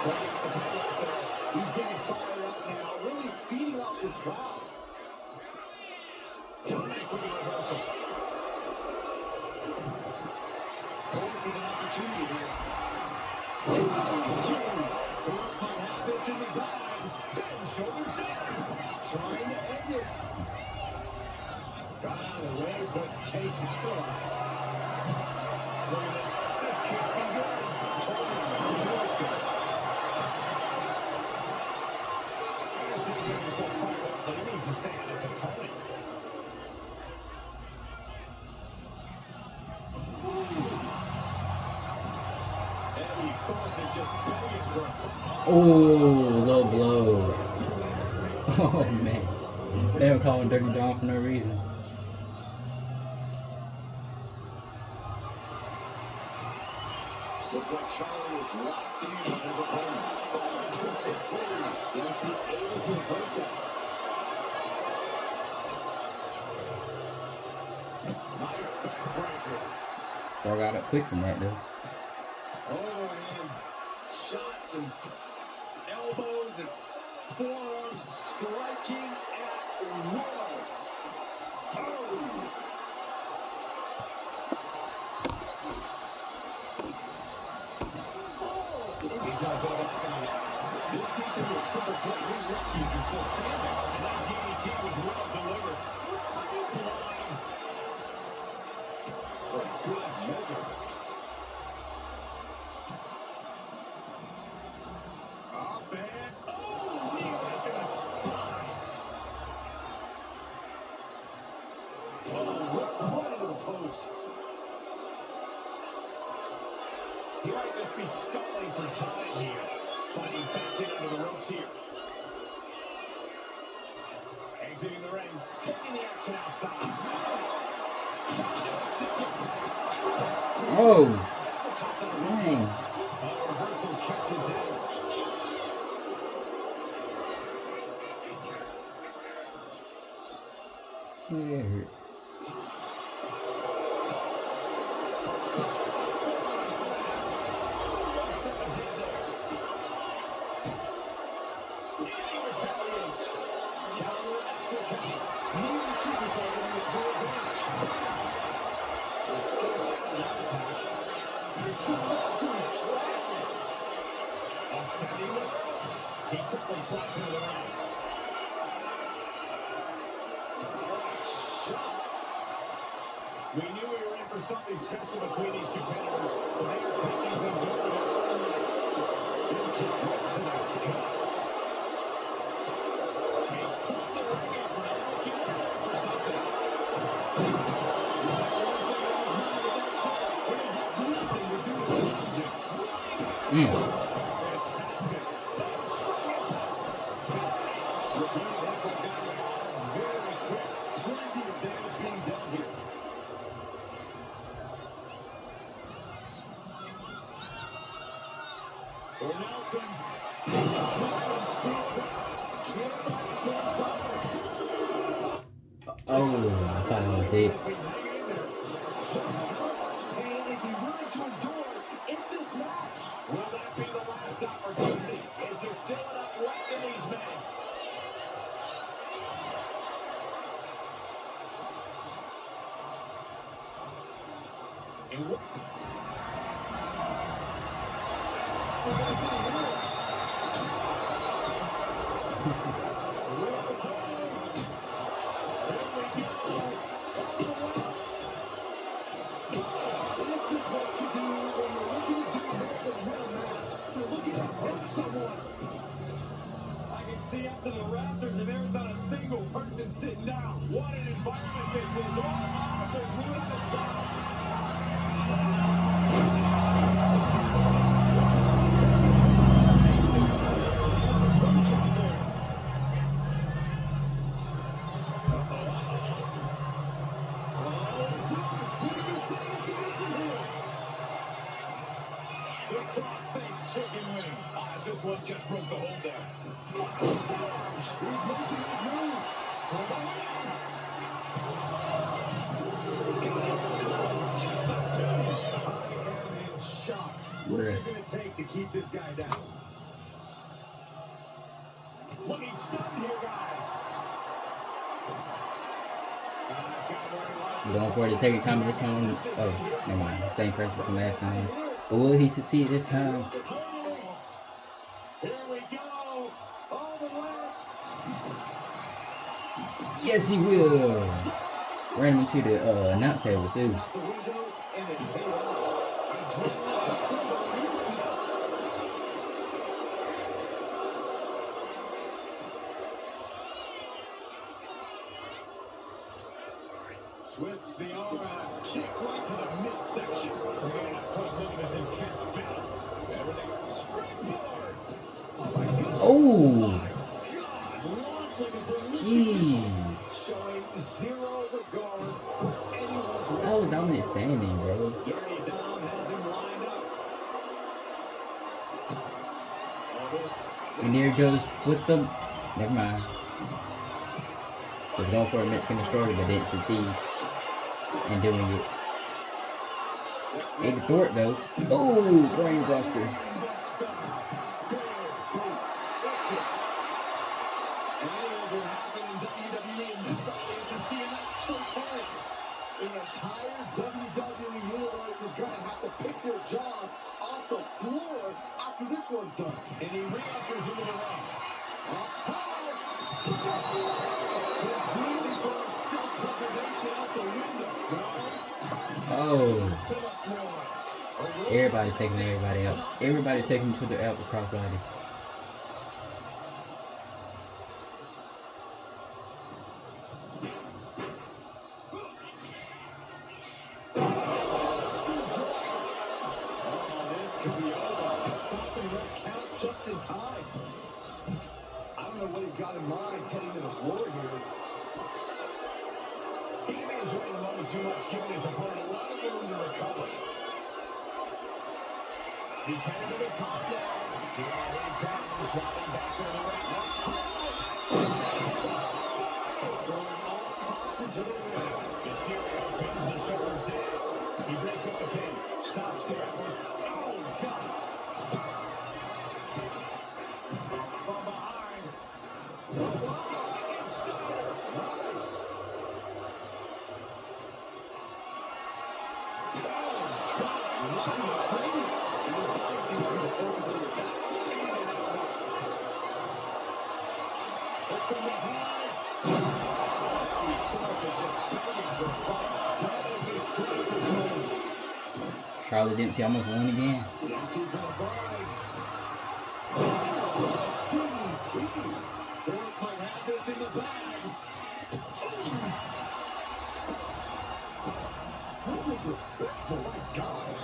Speaker 3: Bringing the pin out there. He's getting fired up now, really feeding off his crowd. Dominic with the reversal. Going with an opportunity here. Thorpe might have this in the bag. Big shoulders down. Trying to end it. Got out of the way, but Kay capitalized. Look at this. This can't be good. Totally forced it. I see him getting himself fired up, but he needs to stay on his opponent. Eddie Thorpe is just begging for a
Speaker 1: Oh, low blow. Oh, man. They were calling Dirty Dom for no reason.
Speaker 3: Looks like Charlie is locked in on his opponent. Is he able to break that? Nice backbreaker.
Speaker 1: Bro got up quick from that though.
Speaker 3: Oh, and shots and elbows and forearms striking at will. Oh! He's not going back on that. This deep into a triple threat. We're lucky if he's still standing. And that DDT was well delivered. Blind. What a good jugger. Up and oh, knee right to the spine. Oh, right into the post. He might just be stalling for time here. Climbing back in under the ropes here. Exiting the ring. Taking the action outside.
Speaker 1: Oh, dang.
Speaker 3: Reversal catches him.
Speaker 1: Yeah, it hurt.
Speaker 3: He quickly slides into the ring. We knew we were in for something special between these competitors, but they are taking things over their own limits. They'll kick right to the gut. He's put the ring apron up, looking for something. He's got one thing on his mind with that chair, and it has nothing to do with challenging. Fantastic. Repeating hits have gotten very quick. Plenty of damage being done here. For Nelson.
Speaker 1: Oh, I thought that was it.
Speaker 3: How much pain is he willing to endure in this match? Will that be the last opportunity? Is there still enough left in these men? And what? We're going to see here. This is what you do when you're looking to do more than win a match. You're looking to hurt someone. I can see up to the rafters, and there's not a single person sitting down. What an environment this is. All eyes are glued on this guy. The cross-face chicken wing. This one just broke the hold there. He's making his move. Just the two. I am in shock. What's it going to take to keep this guy down? Looking stunned here, guys.
Speaker 1: We're going for it the second time this time. Oh, never mind. Same person from last time. But will he succeed this time?
Speaker 3: Here we go. All the way.
Speaker 1: Yes, he will. Ran him into the announce table too.
Speaker 3: Out the window, and it paid off. Twists the arm out. Kick right to the midsection. And of course, look at this intense battle. Everything springboard. Oh my God.
Speaker 1: Oh,
Speaker 3: God, launched like a balloon.
Speaker 1: jeez.
Speaker 3: Showing zero regard for anyone's
Speaker 1: That was dominant standing, bro.
Speaker 3: Dirty Dom has him lined up.
Speaker 1: And there goes with the. Never mind. Was going for a Mexican destroyer, but didn't succeed in doing it. Ate the thwart though. Oh, brain buster.
Speaker 3: The entire WWE universe is going to have to pick their jaws off the floor after this one's done.
Speaker 2: And he re-enters into the ring.
Speaker 3: Completely throwing self-preservation out the window.
Speaker 1: Oh. Everybody's taking everybody out. Everybody's taking each other out with crossbodies.
Speaker 3: Just in time. I don't know what he's got in mind heading to the floor here.
Speaker 2: He may be enjoying the moment too much, giving his opponent a lot of room to recover. He's headed to the top now. He already got him sliding back there to the right.
Speaker 3: Going all caution to the ring.
Speaker 2: Mysterio pins the shoulders down. He breaks up the pin. Stops the effort. Oh, God. From behind.
Speaker 3: Nice. Seems to be the focus of the attack. From behind.
Speaker 1: Charlotte Dempsey almost won again.
Speaker 3: Dempsey to the body. DDT. Ford might have this in the bag. No disrespectful, my gosh.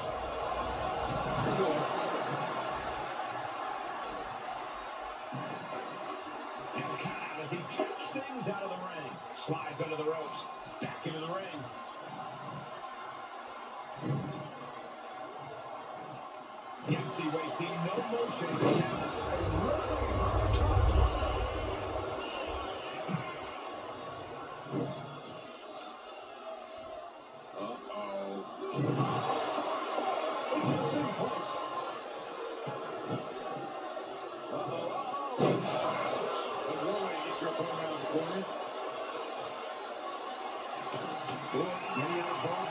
Speaker 2: And cut out as he kicks things out of the ring. Slides under the ropes. Back into the ring. Dempsey wasting no motion.
Speaker 3: That's one way to get your opponent out of the corner. Getting out of ball.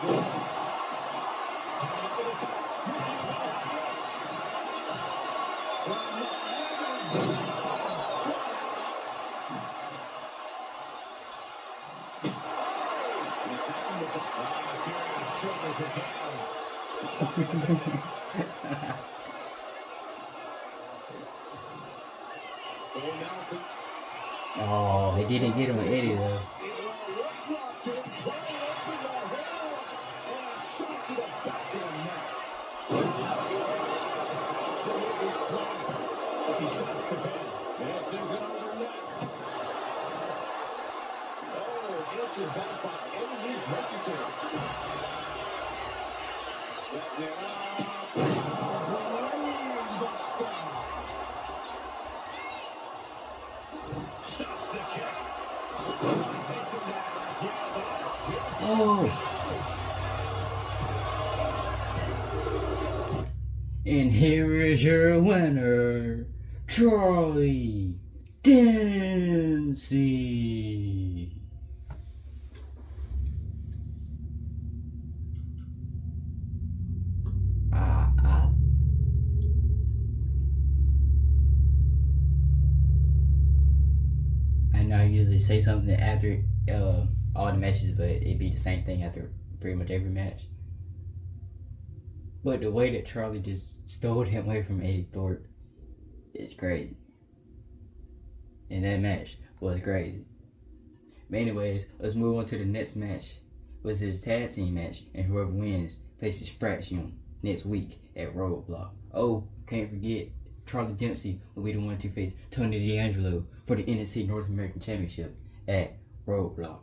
Speaker 3: Attacking the ball. Shoulders are down.
Speaker 1: Oh, he didn't get him with Eddie though. Oh. And here is your winner, Charlie Dempsey. I know I usually say something after all the matches, but it'd be the same thing after pretty much every match. But the way that Charlie just stole him away from Eddie Thorpe is crazy. And that match was crazy. But anyways, let's move on to the next match. Which is a tag team match, and whoever wins faces Fraction next week at Roadblock. Oh, can't forget, Charlie Dempsey will be the one to face Tony D'Angelo for the NXT North American Championship at Roadblock.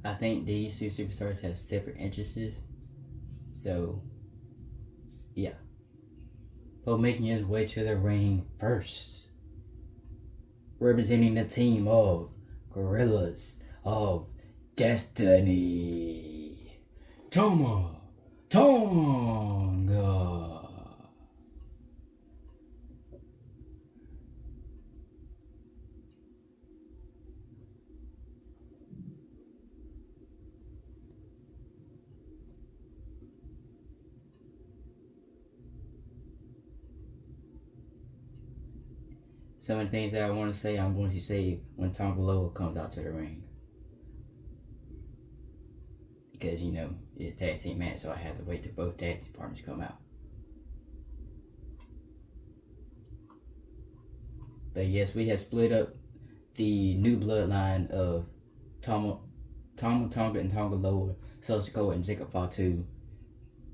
Speaker 1: I think these two superstars have separate interests. So, yeah. But making his way to the ring first, representing the team of Gorillas of Destiny, Tama Tonga. Some of the things that I want to say, I'm going to say when Tonga Loa comes out to the ring. Because, you know, it's a tag team match, so I have to wait till both tag team partners come out. But yes, we have split up the new bloodline of Tama Tonga and Tonga Loa, Solo Sikoa and Jacob Fatu.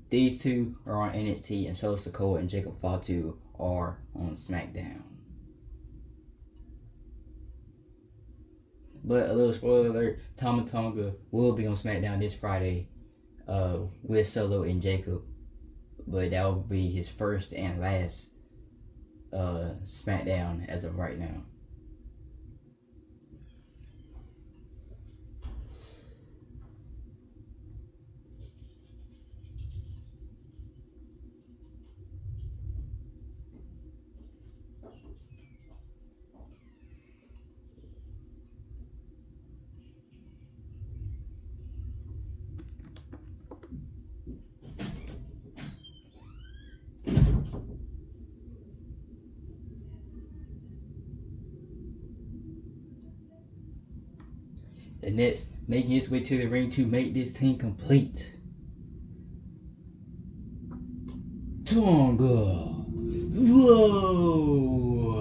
Speaker 1: These two are on NXT, and Solo Sikoa and Jacob Fatu are on SmackDown. But a little spoiler alert, Tama Tonga will be on SmackDown this Friday with Solo and Jacob. But that will be his first and last SmackDown as of right now. The next, making his way to the ring to make this team complete, Tonga Loa.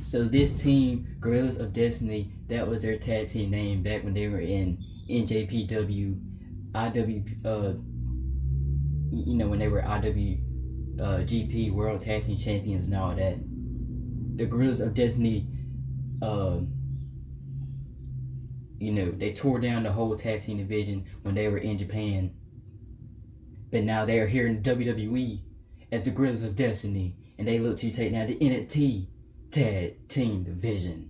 Speaker 1: So this team, Gorillas of Destiny, that was their tag team name back when they were in NJPW, you know, when they were GP World Tag Team Champions and all that. The Gorillas of Destiny, you know, they tore down the whole tag team division when they were in Japan. But now they are here in WWE as the Gorillas of Destiny, and they look to take down the NXT tag team division,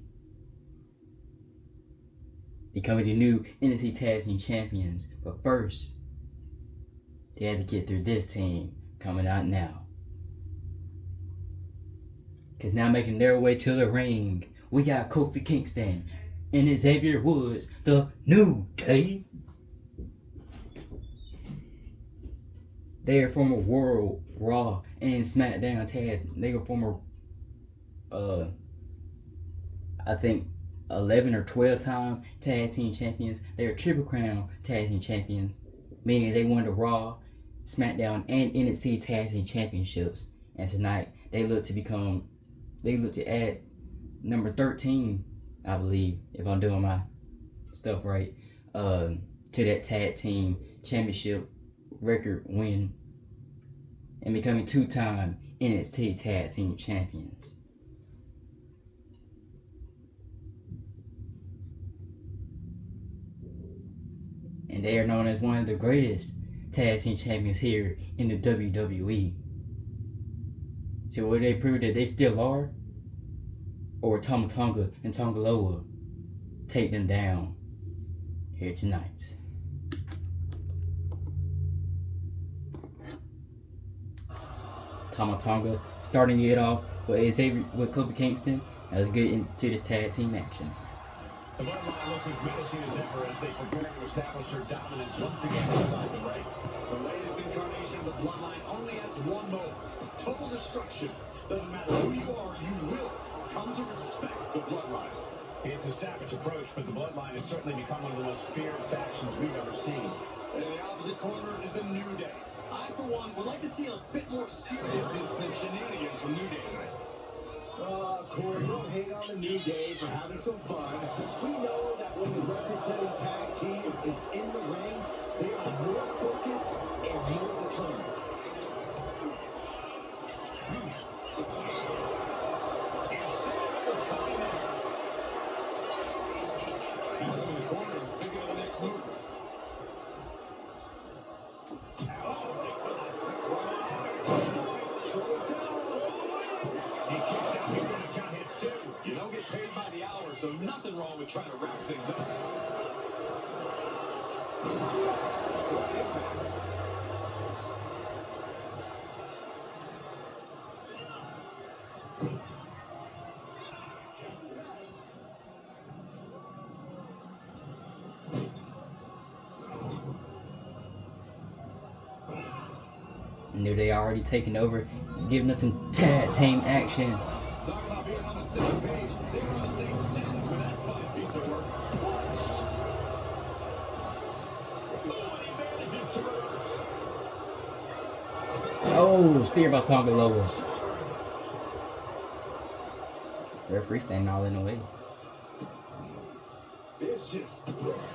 Speaker 1: becoming the new NXT tag team champions. But first, they had to get through this team coming out now. Because now making their way to the ring, we got Kofi Kingston and Xavier Woods, the New Day. They are former World, Raw, and SmackDown tag. They were former, I think, 11 or 12 time tag team champions. They are Triple Crown tag team champions, meaning they won the Raw, SmackDown, and NXT tag team championships. And tonight, they look to add number 13, I believe, if I'm doing my stuff right, to that tag team championship record win, and becoming 2-time NXT tag team champions. And they are known as one of the greatest tag team champions here in the WWE. So will they prove that they still are? Or Tama Tonga and Tonga Loa take them down here tonight? Tama Tonga starting it off with Kofi Kingston. Let's get into this tag team action.
Speaker 3: The bloodline looks as menacing as ever as they prepare to establish their dominance once again inside the ring. The latest incarnation of the bloodline only has one mode: total destruction. Doesn't matter who you are, you will come to respect the bloodline. It's a savage approach, but the bloodline has certainly become one of the most feared factions we've ever seen. And in the opposite corner is the New Day. I, for one, would like to see a bit more seriousness than shenanigans from New Day tonight. Corey, don't hate on the New Day for having some fun. We know that when the record-setting tag team is in the ring, they are more focused and more determined. He kicks out before the count hits two. You don't get paid by the hour, so nothing wrong with trying to wrap things up.
Speaker 1: Knew they already taken over, giving us some tag team action.
Speaker 3: Talk about being on the same page. They were on the same sentence with that fun piece of work. Advantages to reverse.
Speaker 1: Oh, spear by Tonga Loa. Referee standing all in the way.
Speaker 3: It's just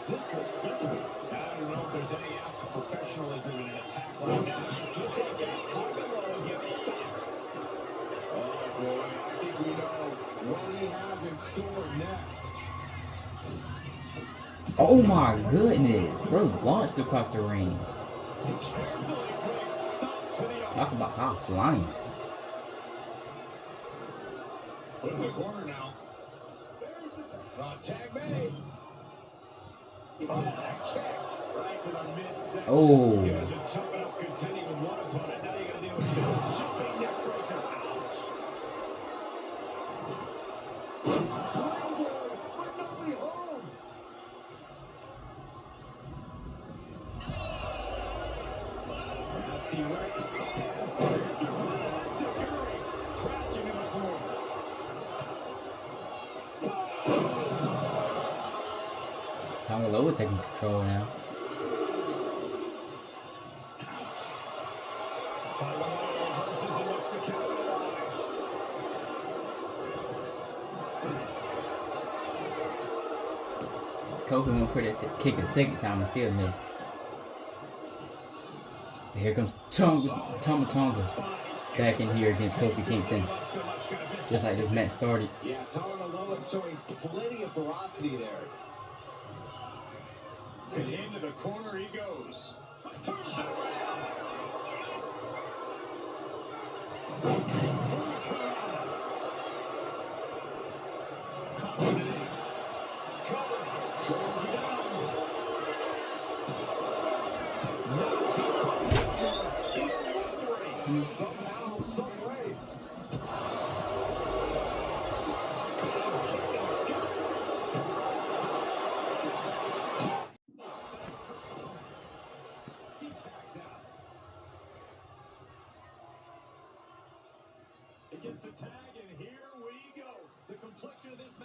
Speaker 3: disrespectful. I don't know if there's any ounce of professionalism in an attack like that. Just like that, Carmelo gets stopped. Oh boy, I think we know what we have in store next.
Speaker 1: Oh my goodness. Bro launched across the ring.
Speaker 3: Carefully placed stop to the arm.
Speaker 1: Talk about high flying.
Speaker 3: Put in the corner now. Tag made. Oh, that kick right to the midsection.
Speaker 1: Oh.
Speaker 3: It wasn't tough enough contending with one opponent. Now you got to deal with two. Jumping neck breaker. Ouch. Springboard, but nobody home. Nasty right. Crashing to the floor.
Speaker 1: Tonga Loa taking control now. Kofi went for that kick a second time and still missed. And here comes Tonga back in here against Kofi Kingston. Just like this match started.
Speaker 3: Yeah, Tonga Loa showing plenty of ferocity there. And into the corner he goes. Turns it around.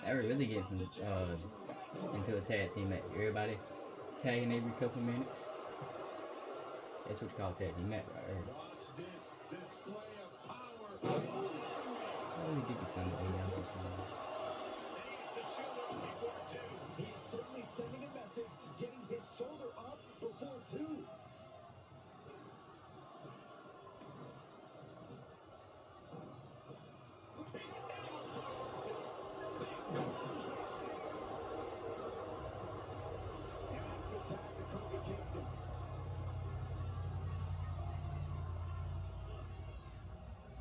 Speaker 1: That really gets into a tag team match. Everybody tagging every couple minutes. That's what you call a tag team match right there. Oh, he did be something else.
Speaker 3: He's certainly sending a message, getting his shoulder up before two.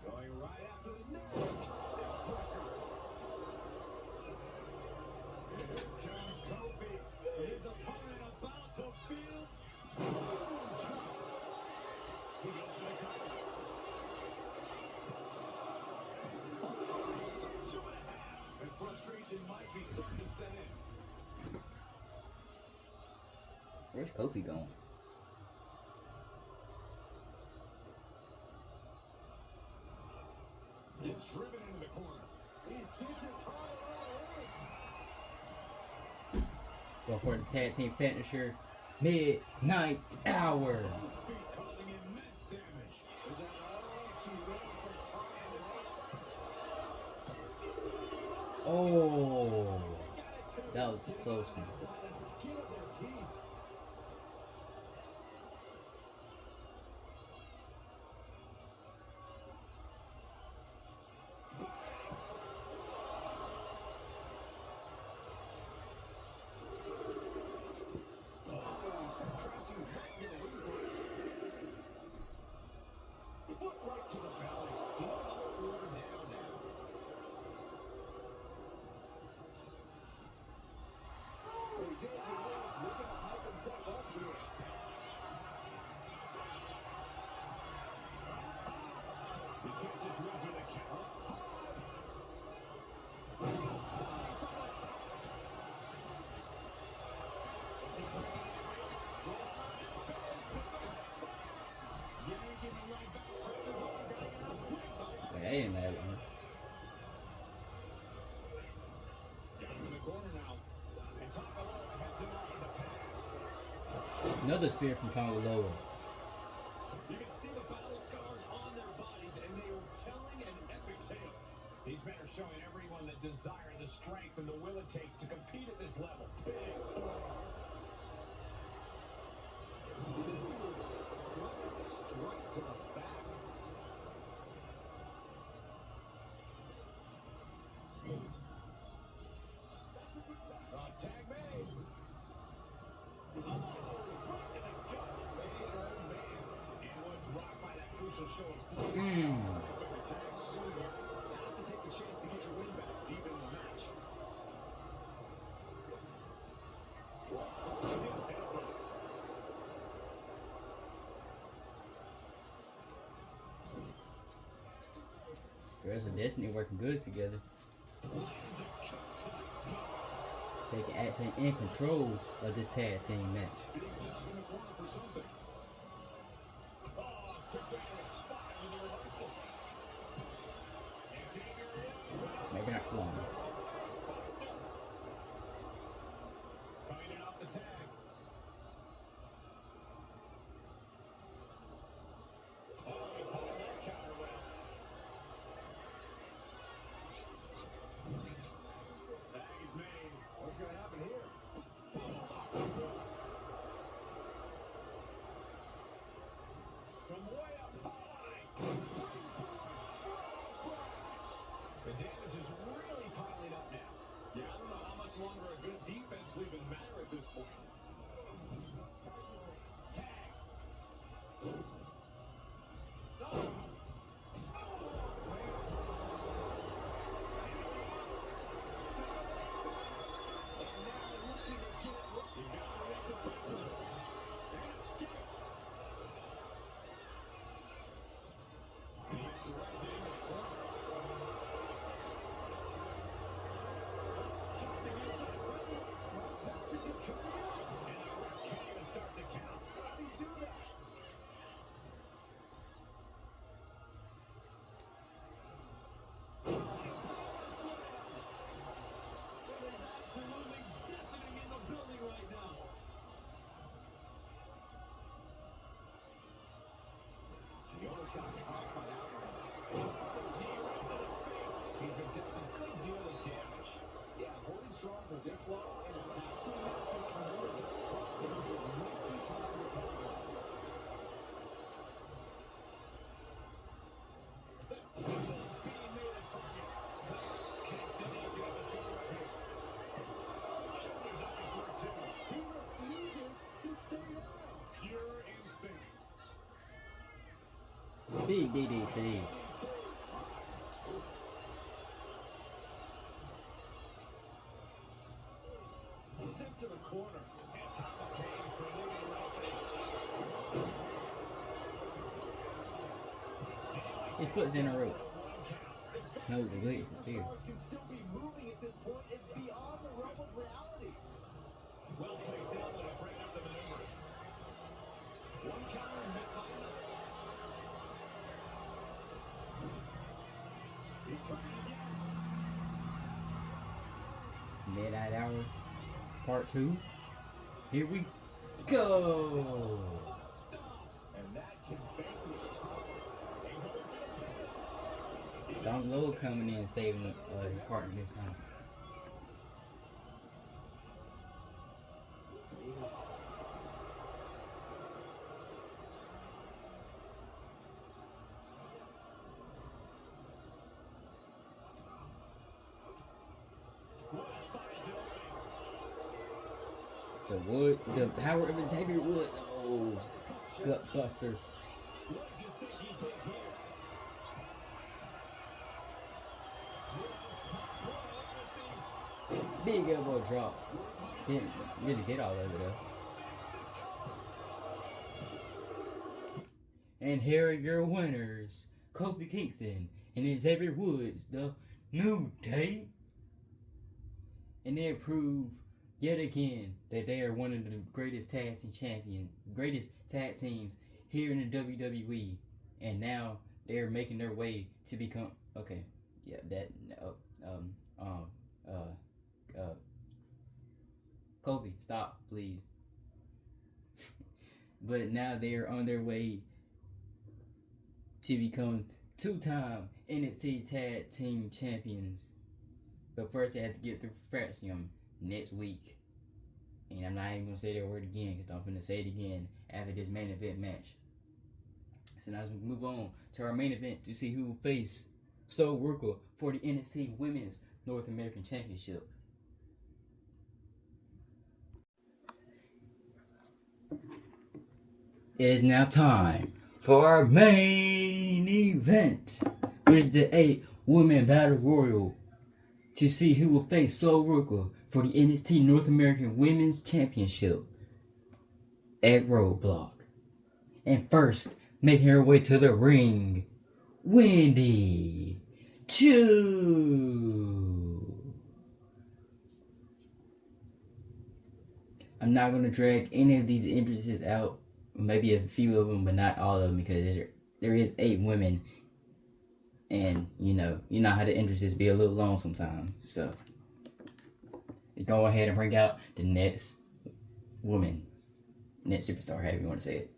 Speaker 3: Going right after the neck. Here comes Kofi. His opponent about to feel. He goes for the cover. Almost 2.5. And frustration might be starting to set in.
Speaker 1: Where's Kofi going?
Speaker 3: Gets driven into the corner. He sits his collar on.
Speaker 1: Going for the tag team finisher. Midnight Hour.
Speaker 3: Feet causing immense damage. Is that all she wrote for Tonga?
Speaker 1: Oh, that was a close one.
Speaker 3: By the skin of their teeth. You can't just run through the count.
Speaker 1: Wait, I didn't last long.
Speaker 3: Got him in the corner now. And Tagovailoa heads him off with a pass.
Speaker 1: Another spear from Tagovailoa.
Speaker 3: You can see the battle scars on their bodies, and they are telling an epic tale. These men are showing everyone the desire, the strength, and the will it takes to compete at this level. Big forearm. Strike to the back. Tag made. Oh, right to the gut. Man, oh man. And Woods rocked by that crucial show of force. Expect the tag soon here. Have to take the chance to get your win back deep in the match.
Speaker 1: The rest of Destiny working good together. Taking action and control of this tag team match.
Speaker 3: Being set up in the corner for something. Oh, quick bandage. Spot with the reversal.
Speaker 1: Maybe not for long.
Speaker 3: Coming in off the tag. Oh, he called that counter well. Tag is made. What's going to happen here? From way up high. The damage is really piling up now. Yeah, I don't know how much longer a good defense will even matter at this point. Tag. Oh. He's got to make the pressure. And escapes. And he is directed into the corner. Shot the inside ring. It's coming out. And the ref can't even start the count. How does he do that? It is absolutely deafening in the building right now. He almost got caught by that one. Knee right to the face. He's been dealt a good deal of damage. Yeah, holding strong for this long in a tag team match is commendable. It might be time to tag out. The table's being made a target. Kicks the knee to the shoulder here. Shoulders up before two. He refuses to stay down. Pure instinct.
Speaker 1: Big DDT.
Speaker 3: Sent to the corner. And top of Page for leaving right.
Speaker 1: His foot's in a rope. No, it's a glitch, but still.
Speaker 3: Can still be moving at this point. It's beyond the realm of reality. Well placed elbow to break up the maneuver. One counter met by another. He's trying again.
Speaker 1: Midnight Hour Part 2. Here we go.
Speaker 3: And that can vanquish Tom.
Speaker 1: John Lowe coming in and saving his partner this time. The power of Xavier Woods. Oh, gut buster. Big elbow drop. Didn't really get all over though. And here are your winners Kofi Kingston and Xavier Woods, the New Day. And they prove yet again that they are one of the greatest tag teams here in the WWE. And now they're making their way to become Kofi, stop, please. But now they are on their way to become 2-time NXT Tag Team Champions. But first, they have to get through Fraction next week. And I'm not even going to say that word again because I'm going to say it again after this main event match. So now we move on to our main event to see who will face Ruca for the NXT Women's North American Championship. It is now time for our main event, which is the 8-woman Battle Royal to see who will face Ruca for the NXT North American Women's Championship at Roadblock. And first, making her way to the ring, Wendy 2. I'm not going to drag any of these entrances out, maybe a few of them, but not all of them, because there is 8 women. And, you know how the entrances be a little long sometimes. So, go ahead and bring out the next woman. Next superstar, however you want to say it.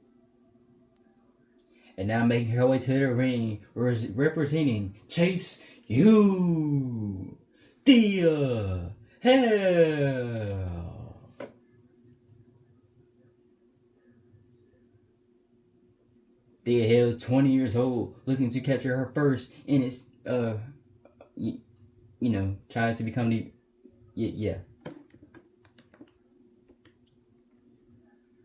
Speaker 1: And now making her way to the ring, representing Chase U. Thea Hell. Thea Hale is 20 years old, looking to capture her first in its, tries to become the,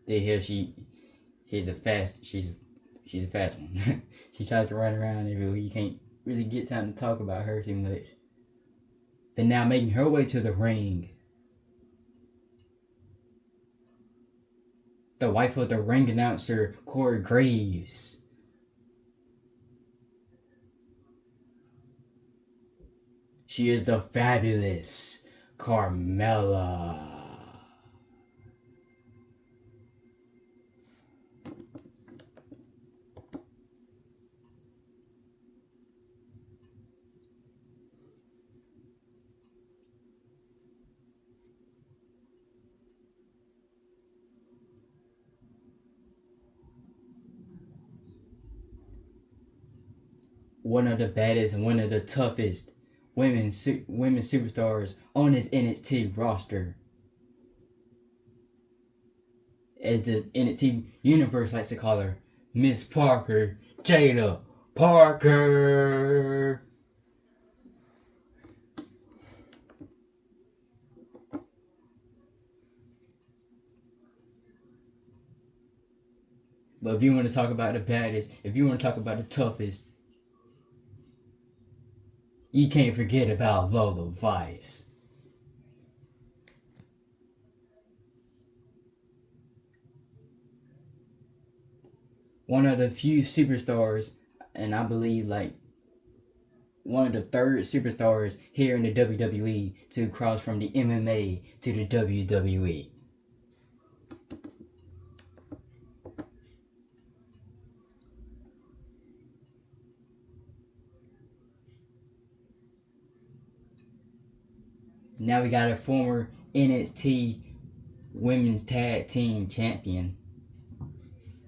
Speaker 1: Thea Hale, she's a fast one. She tries to run around everywhere. You can't really get time to talk about her too much. But now making her way to the ring, the wife of the ring announcer, Corey Graves. She is the fabulous Carmella. One of the baddest and one of the toughest women superstars on this NXT roster. As the NXT universe likes to call her, Miss Parker, Jada Parker. But if you want to talk about the baddest, if you want to talk about the toughest, you can't forget about Lola Vice. One of the few superstars, and I believe one of the third superstars here in the WWE to cross from the MMA to the WWE. Now we got a former NXT Women's Tag Team Champion.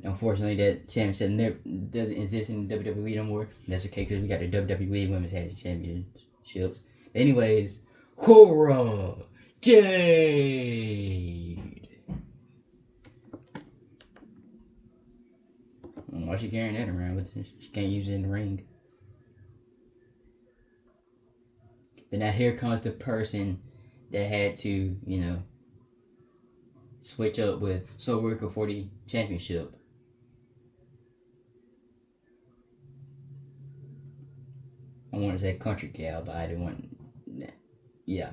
Speaker 1: Unfortunately, that championship doesn't exist in WWE no more. That's okay because we got the WWE Women's Tag Team Championships. Anyways, Cora Jade. Why is she carrying that around with her? She can't use it in the ring. But now here comes the person that had to, switch up with Ruca for the championship. I want to say country gal, but I didn't want. Yeah.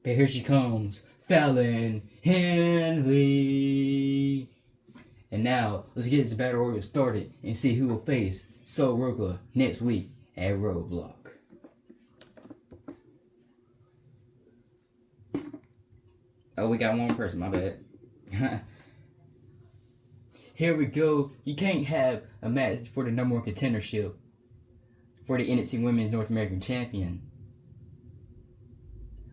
Speaker 1: But here she comes, Fallon Henley. And now let's get this battle royal started and see who will face So Ruca next week at Roadblock. Oh, we got one person, my bad. Here we go. You can't have a match for the number one contendership for the NXT Women's North American Champion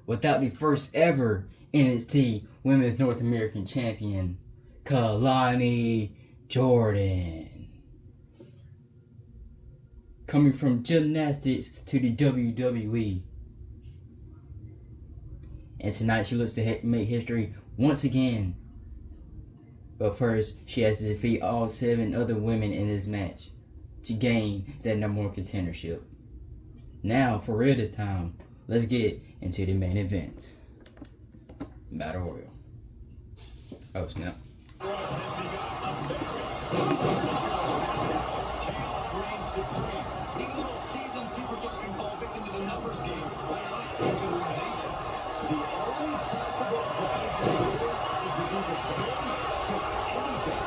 Speaker 1: without the first ever NXT Women's North American Champion, Kalani Jordan. Coming from gymnastics to the WWE. And tonight she looks to make history once again. But first, she has to defeat all 7 other women in this match to gain that number one contendership. Now, for real this time, let's get into the main event. Battle Royal. Oh, snap.
Speaker 3: Chaos reigns supreme. Even the most seasoned superstar can fall victim to the numbers game by unexpected elimination. The only possible strategy here is to be prepared for anything.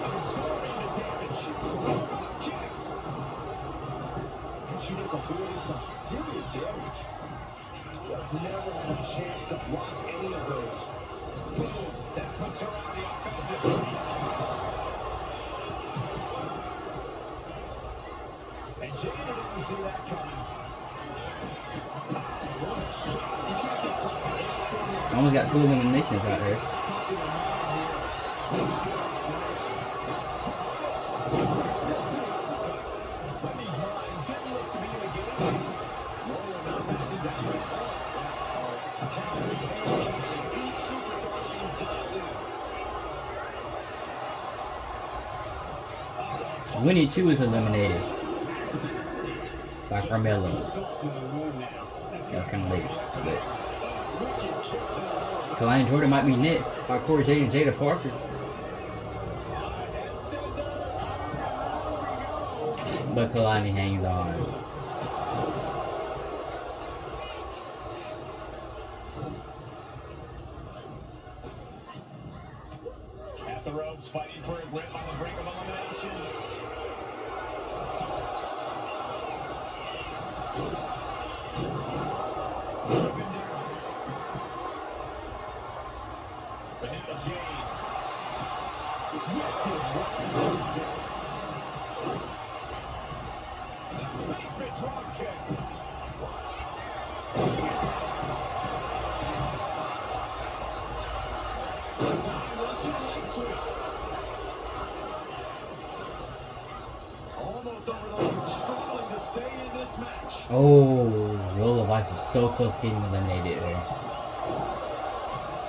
Speaker 3: Absorbing the damage. Kick. She has avoided some serious damage. Does never have a chance to block any of those. Boom. That puts her on the offensive. And Jada didn't see that coming. What a shot. You can't be caught.
Speaker 1: I almost got 2 eliminations right there.
Speaker 3: Something to mind here. This is what I'm saying. Wendy's mind didn't look to be in the game. Lola not backing down at all. Calories and each superstar being dialed in.
Speaker 1: Winnie 2 is eliminated by Carmella.
Speaker 3: Salt in the wound now.
Speaker 1: That's kind of late, but Kalani Jordan might be next by Corey Jade and Jada Parker. But Kalani hangs on.
Speaker 3: At the ropes, fighting for a grip on the brink of elimination. Driven down. Vanilla Jade. Wicked right. Basement drop kick. Side Russian leg sweep. Almost over the line, struggling to stay in this match.
Speaker 1: Oh, Lola Vice was so close to getting eliminated there.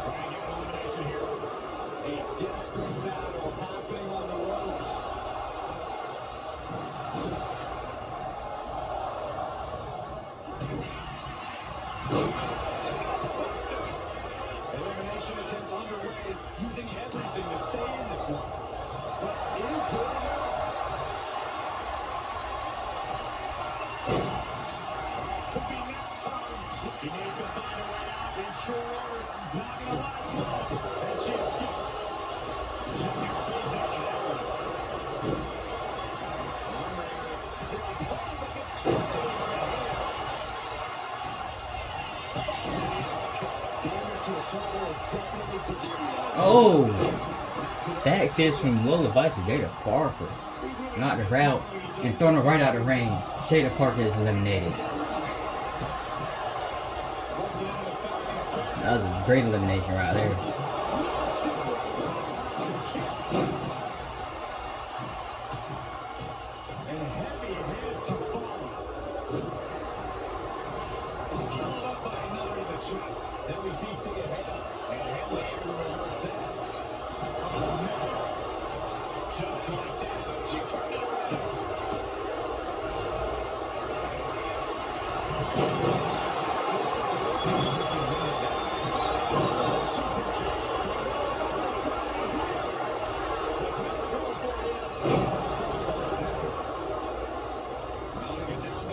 Speaker 3: Trying to get an elimination here. A desperate battle happening on the ropes. Elimination attempt underway, using everything to stay in this one. But is it enough? Could be nap time. She needs to find a way out in short order. Not gonna last long. And she escapes. She can close out of that one.
Speaker 1: Oh, back fist from Lola Vice to Jada Parker. Knocked her out and thrown her right out of the ring. Jada Parker is eliminated. That was a great elimination right there.
Speaker 3: And heavy hands to follow. Followed up by another to the chest. Then we see Thea Hale. And Hale able to reverse that. Just like that. She turned it around. Mounting it down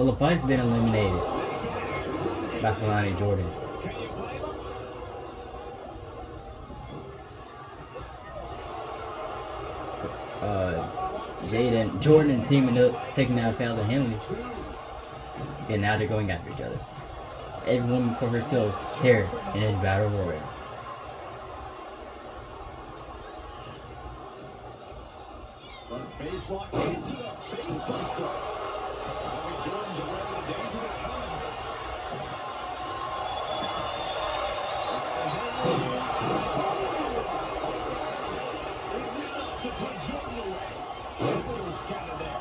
Speaker 1: LaVice's been eliminated by Kalani Jordan.
Speaker 3: Can you blame him?
Speaker 1: Jaden Jordan teaming up, taking down Fallon Henley. And now they're going after each other. Every woman for herself here in this battle royal.
Speaker 3: Face lock into the face buster. Jordan's aware of the danger that's coming. Is it enough to put Jordan away? Everyone's counted there.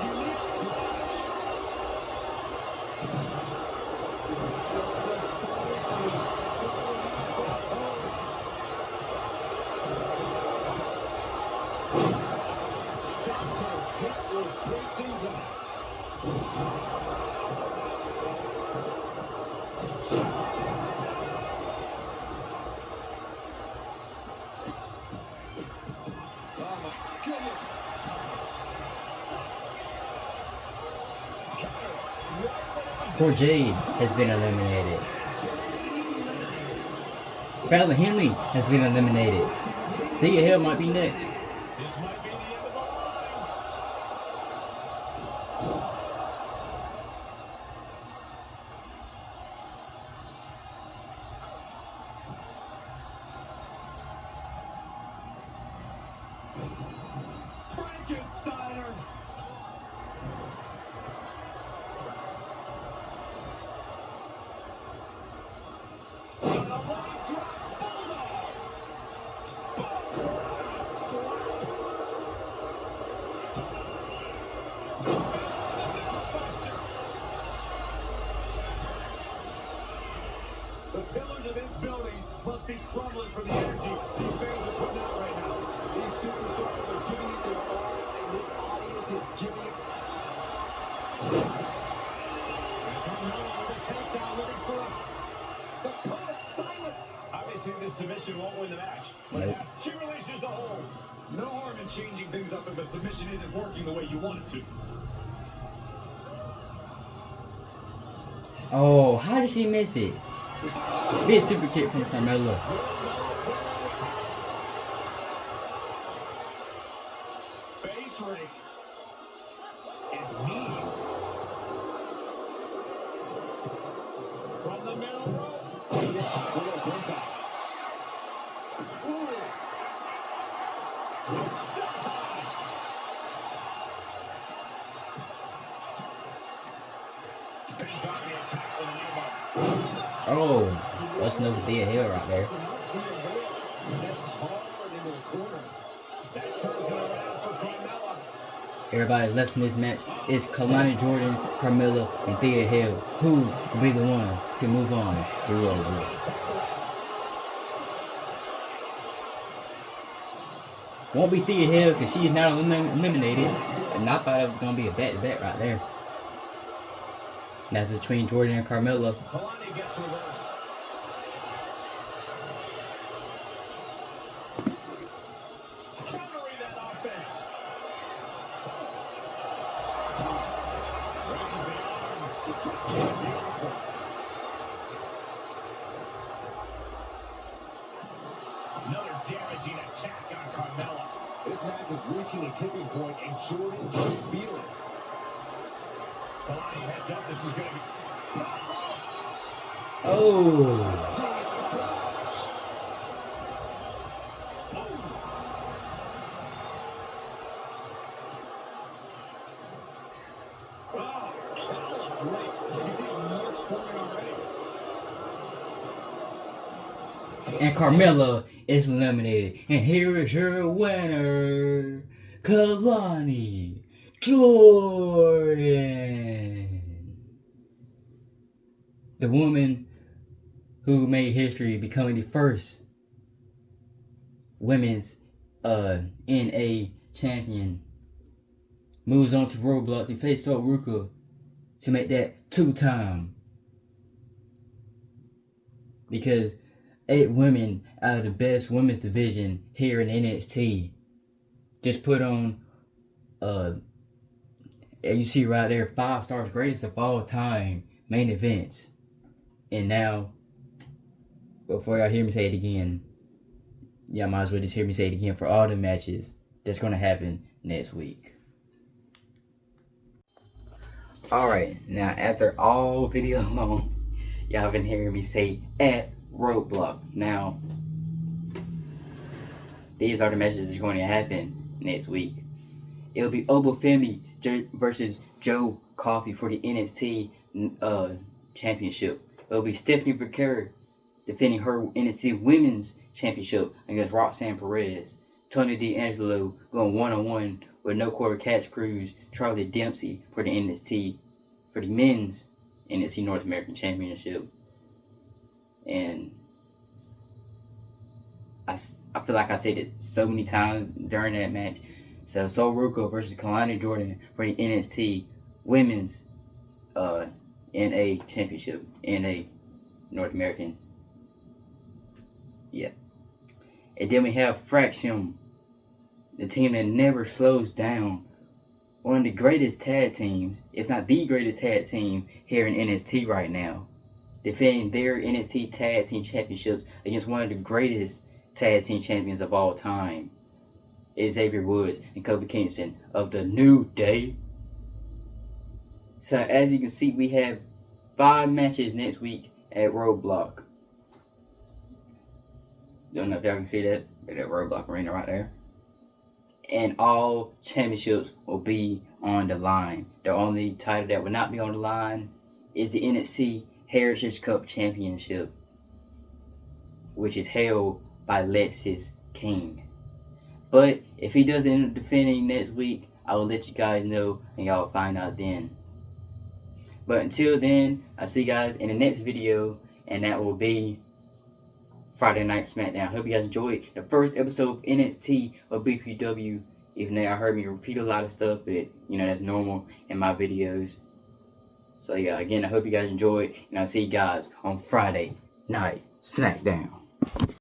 Speaker 3: Unique splash.
Speaker 1: Poor Jade has been eliminated. Fallon Henley has been eliminated. Thea Hill might be next.
Speaker 3: This might be the end of the line. Frankensteiner. The pillars of this building must be crumbling from the energy these fans are putting out right now. These superstars are giving it their all, and this audience is giving it. And Carmella with a takedown, looking for the code of silence. Obviously, this submission won't win the match, but it has key releases to hold. No harm in changing things up if a submission isn't working the way you want it to.
Speaker 1: Oh, how did she miss it? Be a super kick from Carmella.
Speaker 3: Face rake. And knee. From the middle rope. Little impact. Ooh. Senton. Big attack on the nearby.
Speaker 1: Oh, that's another Thea Hill right there. Everybody left in this match is Kalani Jordan, Carmella, and Thea Hill, who will be the one to move on to Roadblock. Won't be Thea Hill because she's now eliminated, and I thought it was going to be a back-to-back right there. That's between Jordan and Carmella.
Speaker 3: Kalani gets reversed. Countering that offense. Raises the arm. Beautiful. Another damaging attack on Carmella. This match is reaching a tipping point, and Jordan can feel it. Kalani heads up. This is going to be.
Speaker 1: Oh. And Carmella is eliminated. And here is your winner, Kalani Jordan. The woman who made history becoming the first women's NA champion moves on to Roadblock to face Ruca to make that 2-time. Because 8 women out of the best women's division here in NXT just put on, you see right there, 5 stars, greatest of all time main events. And now, before y'all hear me say it again, y'all might as well just hear me say it again for all the matches that's going to happen next week. Alright, now after all video long, y'all been hearing me say at Roadblock. Now, these are the matches that's going to happen next week. It'll be Obafemi versus Joe Coffey for the NXT championship. It'll be Stephanie Becerra defending her NXT Women's Championship against Roxanne Perez. Tony D'Angelo going one-on-one with No Quarter Catch Cruz, Charlie Dempsey for the men's NXT North American Championship. And I feel like I said it so many times during that match. So Ruca versus Kalani Jordan for the NXT Women's NA Championship. NA North American. Yeah. And then we have Fraction, the team that never slows down. One of the greatest tag teams, if not the greatest tag team here in NXT right now. Defending their NXT Tag Team Championships against one of the greatest Tag Team Champions of all time. Xavier Woods and Kofi Kingston of the New Day. So as you can see, we have 5 matches next week at Roadblock. Don't know if y'all can see that Roadblock arena right there. And all championships will be on the line. The only title that will not be on the line is the NXT Heritage Cup Championship, which is held by Lexis King. But if he doesn't end up defending next week, I will let you guys know and y'all find out then. But until then, I'll see you guys in the next video, and that will be Friday Night SmackDown. Hope you guys enjoyed the first episode of NXT or BPW. Even though y'all heard me repeat a lot of stuff, but that's normal in my videos. So yeah, again, I hope you guys enjoyed, and I'll see you guys on Friday Night SmackDown.